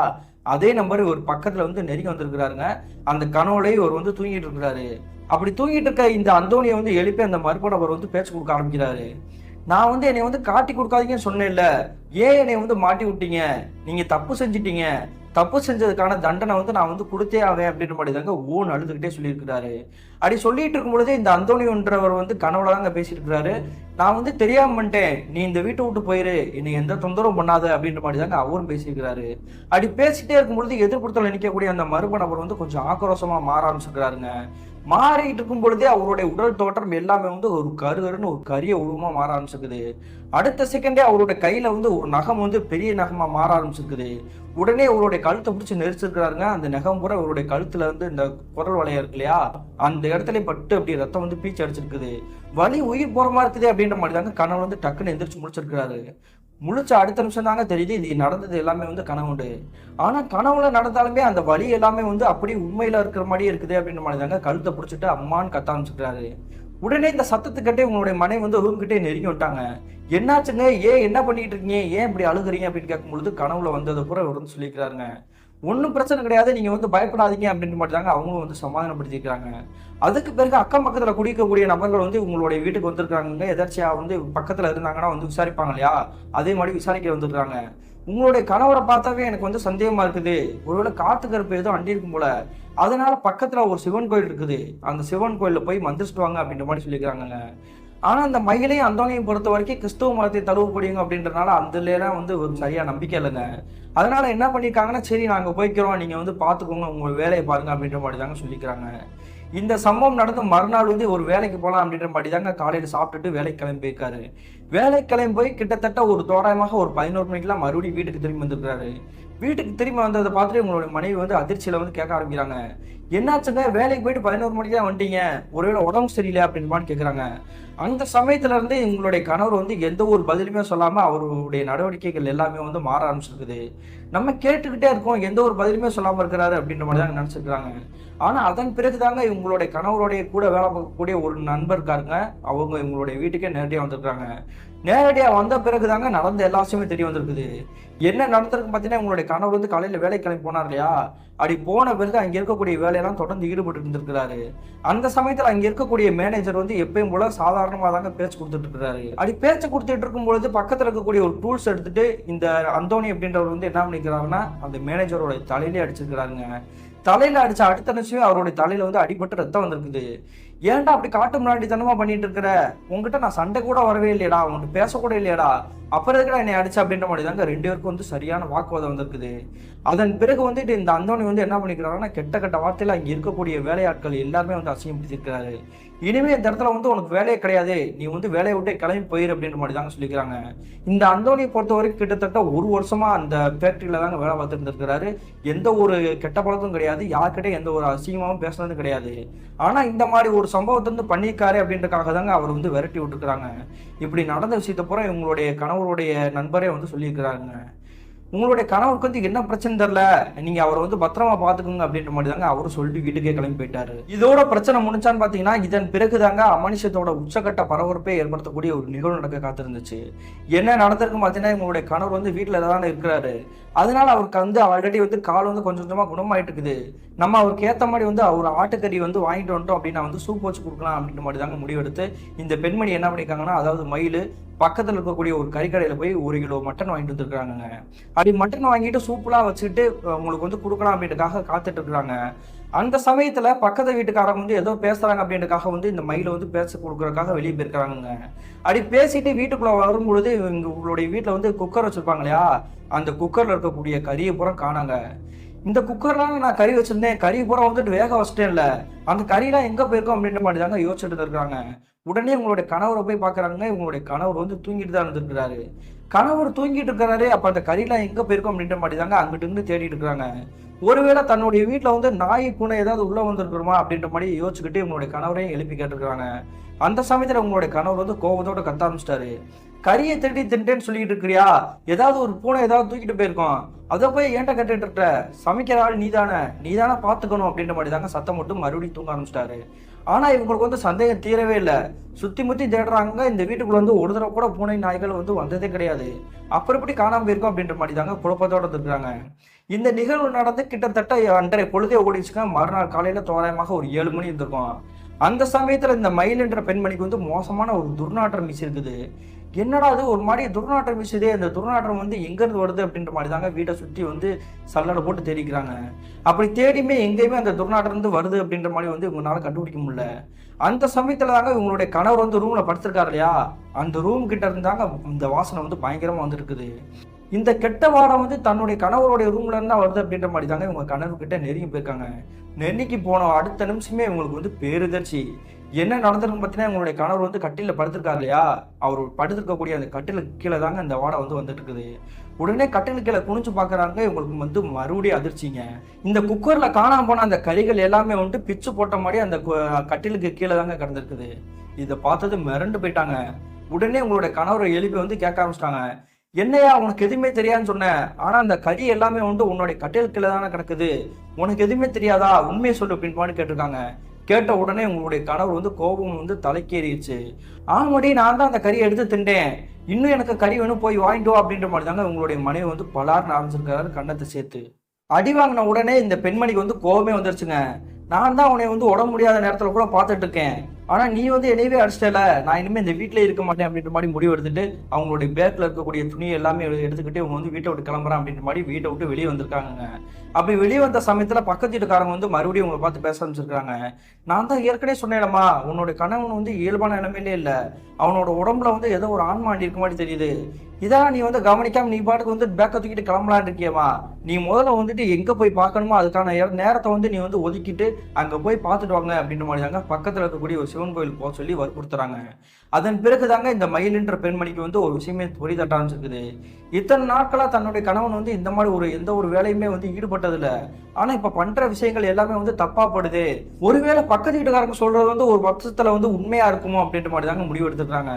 அதே நம்பர் ஒரு பக்கத்துல வந்து நெருங்கி வந்திருக்கிறாருங்க. அந்த கனவுலயே இவர் வந்து தூங்கிட்டு இருக்கிறாரு. அப்படி தூங்கிட்டு இருக்க இந்த அந்தோனியை வந்து எழுப்பி அந்த மர்ம நபர் வந்து பேச்சு கொடுக்க ஆரம்பிக்கிறாரு. நான் வந்து என்னை வந்து காட்டி கொடுக்காதீங்கன்னு சொன்னேன்ல, ஏன் என்னை வந்து மாட்டி விட்டீங்க, நீங்க தப்பு செஞ்சிட்டீங்க, தப்பு செஞ்சதுக்கான தண்டனை வந்து நான் வந்து கொடுத்தே ஆவேன் அப்படின்ற மாதிரி தாங்க ஓன் அழுதுகிட்டே சொல்லியிருக்கிறாரு. அப்படி சொல்லிட்டு இருக்கும் பொழுதே இந்த அந்தோனின்றவர் வந்து கனவுல தாங்க பேசிட்டு இருக்கிறாரு. நான் வந்து தெரியாம பண்ணிட்டேன், நீ இந்த வீட்டை விட்டு போயிரு, என்னை எந்த தொந்தரவும் பண்ணாத அப்படின்ற மாதிரி தாங்க அவரும் பேசியிருக்கிறாரு. அப்படி பேசிட்டே இருக்கும் பொழுது எதிர்ப்புறத்துல நிற்கக்கூடிய அந்த மர்ம நபர் வந்து கொஞ்சம் ஆக்ரோஷமா மாற ஆரம்பிச்சிருக்கிறாருங்க. மாறிட்டு இருக்கும் பொழுதே அவருடைய உடல் தோற்றம் எல்லாமே வந்து ஒரு கருகருன்னு ஒரு கரிய உருவமா மாற ஆரம்பிச்சிருக்குது. அடுத்த செகண்டே அவருடைய கையில வந்து ஒரு நகம் வந்து பெரிய நகமா மாற ஆரம்பிச்சிருக்குது. உடனே அவருடைய கழுத்தை பிடிச்சி நெரிச்சிருக்கிறாருங்க. அந்த நகம் கூட அவருடைய கழுத்துல வந்து இந்த குரல் வளையம் இருக்கு இல்லையா, அந்த இடத்துல பட்டு அப்படி ரத்தம் வந்து பீச்சு அடிச்சிருக்குது. வலி உயிர் போற மாதிரி இருக்குது அப்படின்ற மாதிரி தாங்க கனவு வந்து டக்குன்னு எந்திரிச்சு முடிச்சிருக்கிறாரு. முழிச்ச அடுத்த நிமிஷம் தாங்க தெரியுது இது நடந்தது எல்லாமே வந்து கனவுண்டு. ஆனா கனவுல நடந்தாலுமே அந்த வலி எல்லாமே வந்து அப்படியே உண்மையில இருக்கிற மாதிரியே இருக்குது அப்படின்ற மாதிரி தாங்க கழுத்தை பிடிச்சிட்டு அம்மான்னு கத்த ஆரம்பிச்சுக்கிறாரு. உடனே இந்த சத்தத்துக்கிட்டே உங்களுடைய மனைவி வந்து ரூம் கிட்டே நெருங்கி விட்டாங்க. என்னாச்சுங்க, ஏன் என்ன பண்ணிட்டு இருக்கீங்க, ஏன் இப்படி அழுகுறீங்க அப்படின்னு கேட்கும்பொழுது கனவுல வந்ததை பூரா இவர் வந்து சொல்லிக்கிறாருங்க. ஒன்றும் பிரச்சனை கிடையாது, நீங்க வந்து பயப்படாதீங்க அப்படின்ற மாதிரி தாங்க அவங்களும் வந்து சமாதானப்படுத்திக்கிறாங்க. அதுக்கு பிறகு அக்கம் பக்கத்துல குடிக்கக்கூடிய நபர்கள் வந்து உங்களுடைய வீட்டுக்கு வந்திருக்காங்க. எதாச்சியா வந்து பக்கத்துல இருந்தாங்கன்னா வந்து விசாரிப்பாங்க இல்லையா, அதே மாதிரி விசாரிக்க வந்திருக்காங்க. உங்களுடைய கணவரை பார்த்தாவே எனக்கு வந்து சந்தேகமா இருக்குது, ஒருவேளை காத்து கருப்பு ஏதோ அண்டி இருக்கும் போல, அதனால பக்கத்துல ஒரு சிவன் கோயில் இருக்குது, அந்த சிவன் கோயில போய் மந்திரிச்சிட்டு வாங்க அப்படின்ற மாதிரி சொல்லிக்கிறாங்க. ஆனா அந்த மயிலையும் அந்தோனியும் பொறுத்த வரைக்கும் கிறிஸ்துவ மதத்தை தழுவக்கூடியவங்க அப்படின்றனால அதுலாம் வந்து ஒரு சரியா நம்பிக்கை இல்லைங்க. அதனால என்ன பண்ணிருக்காங்கன்னா, சரி நாங்க போய்க்கிறோம், நீங்க வந்து பாத்துக்கோங்க, உங்க வேலையை பாருங்க அப்படின்ற மாதிரி தாங்க சொல்லிக்கிறாங்க. இந்த சம்பவம் நடந்து மறுநாள் வந்து ஒரு வேலைக்கு போகலாம் அப்படின்ற மாதிரி தாங்க காலையில் சாப்பிட்டுட்டு வேலைக்கு கிளம்பி போயிருக்காரு. வேலைக்கு கிளம்பி போய் கிட்டத்தட்ட ஒரு தோராயமாக ஒரு 11 மணிக்கெல்லாம் மறுபடியும் வீட்டுக்கு திரும்பி வந்திருக்காரு. வீட்டுக்கு திரும்பி வந்ததை பார்த்துட்டு உங்களுடைய மனைவி வந்து அதிர்ச்சியில் வந்து கேட்க ஆரம்பிக்கிறாங்க, என்னாச்சுங்க வேலைக்கு போயிட்டு 11 மணிக்கு தான் வந்துட்டீங்க, ஒருவேளை உடம்பு சரியில்லை அப்படின்னு மாதிரி கேட்குறாங்க. அந்த சமயத்துல இருந்து எங்களுடைய கணவர் வந்து எந்த ஒரு பதிலுமே சொல்லாம அவருடைய நடவடிக்கைகள் எல்லாமே வந்து மாற ஆரம்பிச்சிருக்குது. நம்ம கேட்டுக்கிட்டே இருக்கோம், எந்த ஒரு பதிலுமே சொல்லாம இருக்கிறாரு அப்படின்ற மாதிரி தான் நினைச்சிருக்காங்க. ஆனா அதன் பிறகுதாங்க இவங்களுடைய கணவருடைய கூட வேலை பார்க்கக்கூடிய ஒரு நண்பர் இருக்காருங்க, அவங்க இவங்களுடைய வீட்டுக்கே நேரடியாக வந்திருக்காங்க. நேரடியாக வந்த பிறகுதாங்க நடந்த எல்லா விஷயமே தெரிய வந்திருக்குது. என்ன நடந்திருக்கு பார்த்தீங்கன்னா, உங்களுடைய கணவர் வந்து காலையில் வேலைக்கு கிளம்பி போனார் இல்லையா, அப்படி போன பிறகு அங்கே இருக்கக்கூடிய வேலையெல்லாம் தொடர்ந்து ஈடுபட்டு இருந்திருக்கிறாரு. அந்த சமயத்தில் அங்கே இருக்கக்கூடிய மேனேஜர் வந்து எப்பயும் போல சாதாரணமாக தாங்க பேச்சு கொடுத்துட்டு இருக்கிறாரு. அப்படி பேச்சு கொடுத்துட்டு இருக்கும் பொழுது பக்கத்தில் இருக்கக்கூடிய ஒரு டூல்ஸ் எடுத்துட்டு இந்த அந்தோனி அப்படின்றவர் வந்து என்ன பண்ணிக்கிறாருன்னா அந்த மேனேஜரோட தலையிலே அடிச்சிருக்கிறாருங்க. தலையில அடிச்ச அடுத்த நிமிஷமே அவருடைய தலையில வந்து அடிபட்டு ரத்தம் வந்திருக்குது. ஏன்டா அப்படி காட்டு முன்னாடி தனமா பண்ணிட்டு இருக்கிற, உங்ககிட்ட நான் சண்டை கூட வரவே இல்லையடா, உங்ககிட்ட பேசக்கூட இல்லையடா, அப்புறம் எதுக்குடா என்னை அடிச்சா அப்படின்ற மாதிரி தாங்க 2 பேருக்கும் வந்து சரியான வாக்குவாதம் வந்திருக்குது. அதன் பிறகு வந்துட்டு இந்த அந்தோனி வந்து என்ன பண்ணிக்கிறாருன்னா கெட்ட கெட்ட வார்த்தையில அங்கே இருக்கக்கூடிய வேலையாட்கள் எல்லாருமே வந்து அசிங்கப்படுத்திருக்கிறாரு. இனிமே இந்த இடத்துல வந்து உனக்கு வேலையே கிடையாது, நீ வந்து வேலையை விட்டு கிளம்பி போயிரு அப்படின்ற மாதிரி தாங்க சொல்லிக்கிறாங்க. இந்த அந்தோனியை பொறுத்த வரைக்கும் கிட்டத்தட்ட 1 வருஷமா அந்த ஃபேக்டரியில தாங்க வேலை பார்த்துட்டு இருந்திருக்கிறாரு. எந்த ஒரு கெட்ட பழக்கம் கிடையாது, யார்கிட்ட எந்த ஒரு அசிங்கமாவும் பேசுனதும் கிடையாது. ஆனா இந்த மாதிரி ஒரு சம்பவத்தை வந்து பண்ணிக்காரு அப்படின்றக்காக தாங்க அவர் வந்து விரட்டி விட்டுருக்காங்க. இப்படி நடந்த விஷயத்த பூரா இவங்களுடைய கணவருடைய நண்பரே வந்து சொல்லியிருக்கிறாங்க. உங்களுடைய கணவருக்கு வந்து என்ன பிரச்சனை தெரியல, நீங்க அவரை வந்து பத்திரமா பாத்துக்கோங்க அப்படின்ற மாதிரி தாங்க அவரும் சொல்லிட்டு வீட்டுக்கே கிளம்பி போயிட்டாரு. இதோட பிரச்சனை முடிஞ்சான்னு பாத்தீங்கன்னா இதன் பிறகுதாங்க அமனுஷத்தோட உச்சக்கட்ட பரபரப்பை ஏற்படுத்தக்கூடிய ஒரு நிகழ்வு நடக்க காத்திருந்துச்சு. என்ன நடந்திருக்கு பாத்தீங்கன்னா, உங்களுடைய கணவர் வந்து வீட்டுல தானே இருக்கிறாரு. அதனால அவருக்கு வந்து ஆல்ரெடி வந்து கால் வந்து கொஞ்சம் கொஞ்சமா குணமாயிட்டு இருக்குது. நம்ம அவருக்கு ஏற்ற மாதிரி வந்து அவர் ஆட்டுக்கறி வந்து வாங்கிட்டு வந்துட்டோம் அப்படின்னா வந்து சூப் வச்சு கொடுக்கலாம் அப்படின்ற மாதிரி தாங்க முடிவெடுத்து இந்த பெண்மணி என்ன பண்ணியிருக்காங்கன்னா, அதாவது மயில் பக்கத்தில் இருக்கக்கூடிய ஒரு கறிக்கடையில் போய் 1 கிலோ மட்டன் வாங்கிட்டு வந்துருக்காங்க. அப்படி மட்டன் வாங்கிட்டு சூப்பெலாம் வச்சுட்டு உங்களுக்கு வந்து கொடுக்கலாம் அப்படின்றதுக்காக காத்துட்டு இருக்கிறாங்க. அந்த சமயத்துல பக்கத்து வீட்டுக்காரங்க வந்து ஏதோ பேசுறாங்க அப்படின்றதுக்காக வந்து இந்த மயிலை வந்து பேச கொடுக்கறதுக்காக வெளியே போயிருக்காங்க. அப்படி பேசிட்டு வீட்டுக்குள்ள வரும்பொழுது உங்களுடைய வீட்டுல வந்து குக்கர் வச்சிருப்பாங்க இல்லையா, அந்த குக்கர்ல இருக்கக்கூடிய கறியை பூரா காணாங்க. இந்த குக்கர்லாம் நான் கறி வச்சிருந்தேன், கறி பூரா வந்துட்டு வேக வச்சிட்டேன் இல்ல, அந்த கறியெல்லாம் எங்க போயிருக்கோம் அப்படின்ற மாதிரி தாங்க யோசிச்சுட்டு இருக்காங்க. உடனே உங்களுடைய கணவரை போய் பாக்குறாங்க. உங்களுடைய கணவர் வந்து தூங்கிட்டு தான் இருந்திருக்கிறாரு. கணவர் தூங்கிட்டு இருக்கிறாரு, அப்ப அந்த கறியெல்லாம் எங்க போயிருக்கோம் அப்படின்ற மாதிரி தாங்க அங்கிட்டு இருந்து தேடிட்டு இருக்காங்க. ஒருவேளை தன்னுடைய வீட்டுல வந்து நாய் பூனை ஏதாவது உள்ள வந்திருக்கிறோமா அப்படின்ற மாதிரி யோசிச்சுக்கிட்டு உங்களுடைய கணவரையும் எழுப்பி கேட்டிருக்காங்க. அந்த சமயத்துல உங்களுடைய கணவர் வந்து கோபத்தோட கத்த ஆரம்பிச்சிட்டாரு. கறியை திருடி தின்ட்டேன்னு சொல்லிட்டு இருக்கிறியா, ஏதாவது ஒரு பூனை ஏதாவது தூக்கிட்டு போயிருக்கோம், அதை போய் ஏன்ட்ட கட்டிட்டு இருக்க, சமைக்கிற ஆள் நீதானே பாத்துக்கணும் அப்படின்ற மாதிரி தாங்க சத்தம் மட்டும் மறுபடியும் தூங்க ஆரம்பிச்சிட்டாரு. ஆனா இவங்களுக்கு வந்து சந்தேகம் தீரவே இல்லை. சுத்தி முத்தி தேடுறாங்க. இந்த வீட்டுக்குள்ள வந்து ஒரு தடவை கூட பூனை நாய்கள் வந்து வந்ததே கிடையாது. அப்புறம் எப்படி காணாம போயிருக்கோம் அப்படின்ற மாதிரி தாங்க குழப்பத்தோட இருக்காங்க. இந்த நிகழ்வு நடந்து கிட்டத்தட்ட 2:30 பொழுதே ஓடிச்சுங்க. மறுநாள் காலையில தோராயமாக ஒரு 7 மணி இருந்திருக்கும். அந்த சமயத்துல இந்த மயில் என்ற பெண்மணிக்கு வந்து மோசமான ஒரு துர்நாற்றம் வீசி இருக்குது. என்னடா அது ஒரு மாதிரி துர்நாற்றம் வீசுதே, அந்த துர்நாற்றம் வந்து எங்க இருந்து வருது அப்படின்ற மாதிரி தாங்க வீட்டை சுற்றி வந்து சல்லடை போட்டு தேடிக்கிறாங்க. அப்படி தேடியுமே எங்கேயுமே அந்த துர்நாற்றம் இருந்து வருது அப்படின்ற மாதிரி வந்து இவங்களால கண்டுபிடிக்க முடியல. அந்த சமயத்துல தாங்க இவங்களுடைய கணவர் வந்து ரூம்ல படுத்திருக்காரு இல்லையா, அந்த ரூம் கிட்ட இருந்தாங்க இந்த வாசனை வந்து பயங்கரமா வந்துருக்குது. இந்த கெட்ட வாடம் வந்து தன்னுடைய கணவருடைய ரூம்ல இருந்தா வருது அப்படின்ற மாதிரி தாங்க இவங்க கணவர் கிட்ட நெருங்கி போயிருக்காங்க. நெருங்கி போன அடுத்த நிமிஷமே இவங்களுக்கு வந்து பேருதர்ச்சி. என்ன நடந்திருக்குன்னு பார்த்தீங்கன்னா, உங்களுடைய கணவர் வந்து கட்டில படுத்திருக்காரு இல்லையா, அவர் படுத்திருக்கக்கூடிய அந்த கட்டிலுக்கு கீழே தாங்க அந்த வாடை வந்து வந்துட்டு இருக்குது. உடனே கட்டிலுக்கு கீழே குனிஞ்சு பார்க்குறாங்க. இவங்களுக்கு வந்து மறுபடியும் அதிர்ச்சிங்க. இந்த குக்கர்ல காணாம போன அந்த கறிகள் எல்லாமே வந்து பிச்சு போட்ட மாதிரி அந்த கட்டிலுக்கு கீழே தாங்க கிடந்திருக்குது. இதை பார்த்தது மிரண்டு போயிட்டாங்க. உடனே உங்களுடைய கணவரை எழுப்பி வந்து கேட்க ஆரம்பிச்சிட்டாங்க, என்னையா உனக்கு எதுவுமே தெரியாதுன்னு சொன்னேன், ஆனா அந்த கறி எல்லாமே வந்து உன்னுடைய கட்டிலுக்கு கீழே தானே கிடக்குது, உனக்கு எதுவுமே தெரியாதா, உண்மையை சொல்லு அப்படின்னு கேட்டிருக்காங்க. கேட்ட உடனே உங்களுடைய கணவர் வந்து கோபம் வந்து தலைக்கேறிடுச்சு. ஆமாடி, நான் தான் அந்த கறியை எடுத்து தின்றேன், இன்னும் எனக்கு கறி வேணும், போய் வாங்கிட்டு வா அப்படின்ற மாதிரி தாங்க உங்களுடைய மனைவி வந்து பலார்னு ஆரம்பிச்சிருக்காரு கண்ணத்தை சேர்த்து. அடி வாங்கின உடனே இந்த பெண்மணிக்கு வந்து கோபமே வந்துருச்சுங்க. நான் தான் உன்னை வந்து உடம்பு முடியாத நேரத்தில் கூட பார்த்துட்டு இருக்கேன், ஆனா நீ வந்து என்னையவே அடிச்சிட்டல, நான் இனிமே இந்த வீட்டிலே இருக்க மாட்டேன் அப்படின்ற மாதிரி முடிவு எடுத்துட்டு அவங்களுடைய பேக்ல இருக்கக்கூடிய துணி எல்லாமே எடுத்துக்கிட்டு இவங்க வந்து வீட்டை விட்டு கிளம்புறான் அப்படின்ற மாதிரி வீட்டை விட்டு வெளியே வந்திருக்காங்க. அப்படி வெளியே வந்த சமயத்துல பக்கத்து வீட்டுக்காரங்க வந்து மறுபடியும் உங்களை பார்த்து பேச ஆரம்பிச்சிருக்காங்க. நான் தான் ஏற்கனவே சொன்னேன்மா, உன்னோட கணவன் வந்து இயல்பான நிலைமையிலே இல்லை, அவனோட உடம்புல வந்து ஏதோ ஒரு ஆன்மா இருக்க மாதிரி தெரியுது. இதெல்லாம் நீ வந்து கவனிக்காம நீ பாட்டுக்கு வந்து பேக்கை தூக்கிட்டு கிளம்பலான் இருக்கியம்மா. நீ முதல்ல வந்துட்டு எங்க போய் பார்க்கணுமோ அதுக்கான நேரத்தை வந்து நீ வந்து ஒதுக்கிட்டு அங்க போய் பார்த்துட்டு வாங்க அப்படின்ற மாதிரி தாங்க பக்கத்துல இருக்கக்கூடிய ஒரு சிவன் கோயிலுக்கு போக சொல்லி வற்புறுத்துறாங்க. அதன் பிறகுதாங்க இந்த மயிலின்ற பெண்மணிக்கு வந்து ஒரு விஷயமே புரிதட்ட ஆரம்பிச்சிருக்குது. இத்தனை நாட்களா தன்னுடைய கணவன் வந்து இந்த மாதிரி எந்த ஒரு வேலையுமே வந்து ஈடுபட்டதில்ல. ஆனா இப்ப பண்ற விஷயங்கள் எல்லாமே வந்து தப்பா படுது. ஒருவேளை பக்கத்து வீட்டுக்காரங்க சொல்றது வந்து ஒரு பட்சத்துல வந்து உண்மையா இருக்குமோ அப்படின்ற மாதிரி தாங்க முடிவு எடுத்துக்கிறாங்க.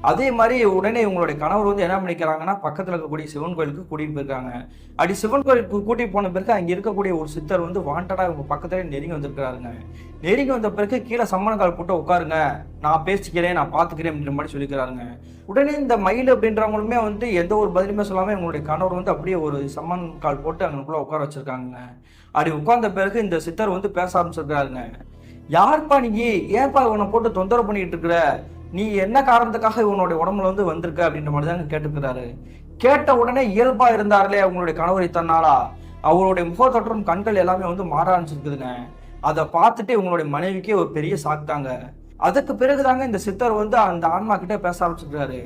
அதே மாதிரி உடனே இவங்களுடைய கணவர் வந்து என்ன பண்ணிக்கிறாங்கன்னா பக்கத்துல இருக்கக்கூடிய சிவன் கோயிலுக்கு கூட்டிட்டு போயிருக்காங்க. அப்படி சிவன் கோயிலுக்கு கூட்டிட்டு போன பிறகு அங்க இருக்கக்கூடிய ஒரு சித்தர் வந்து வாண்டடா இவங்க பக்கத்துல நெருங்கி வந்திருக்கிறாருங்க. நெருங்கி வந்த பிறகு கீழே சம்மணக்கால் போட்டு உட்காருங்க, நான் பேசிக்கிறேன், நான் பாத்துக்கிறேன் அப்படின்ற மாதிரி சொல்லிக்கிறாருங்க. உடனே இந்த மயில் அப்படின்றவங்களுமே வந்து எந்த ஒரு பதிலுமே சொல்லாம இவங்களுடைய கணவர் வந்து அப்படியே ஒரு சம்மன் கால் போட்டு அங்கக்குள்ள உட்கார வச்சிருக்காங்க. அப்படி உட்கார்ந்த பிறகு இந்த சித்தர் வந்து பேச ஆரம்பிச்சிருக்காருங்க. யாருப்பா நீ, ஏன்பா இவனை போட்டு தொந்தரவு பண்ணிட்டு இருக்கிற, நீ என்ன காரணத்துக்காக இவனுடைய உடம்புல வந்து வந்திருக்க அப்படின்ற மாதிரி தாங்க கேட்டுக்கிறாரு. கேட்ட உடனே இயல்பா இருந்தார்களே அவங்களுடைய கணவர் இத்தனை நாளா, அவருடைய முகத்தொற்றும் கண்கள் எல்லாமே வந்து மாற ஆரம்பிச்சிருக்குதுங்க. அதை பார்த்துட்டு இவங்களுடைய மனைவிக்கே ஒரு பெரிய ஷாக் தாங்க. அதுக்கு பிறகுதாங்க இந்த சித்தர் வந்து அந்த ஆன்மா கிட்ட பேச ஆரம்பிச்சிருக்காரு.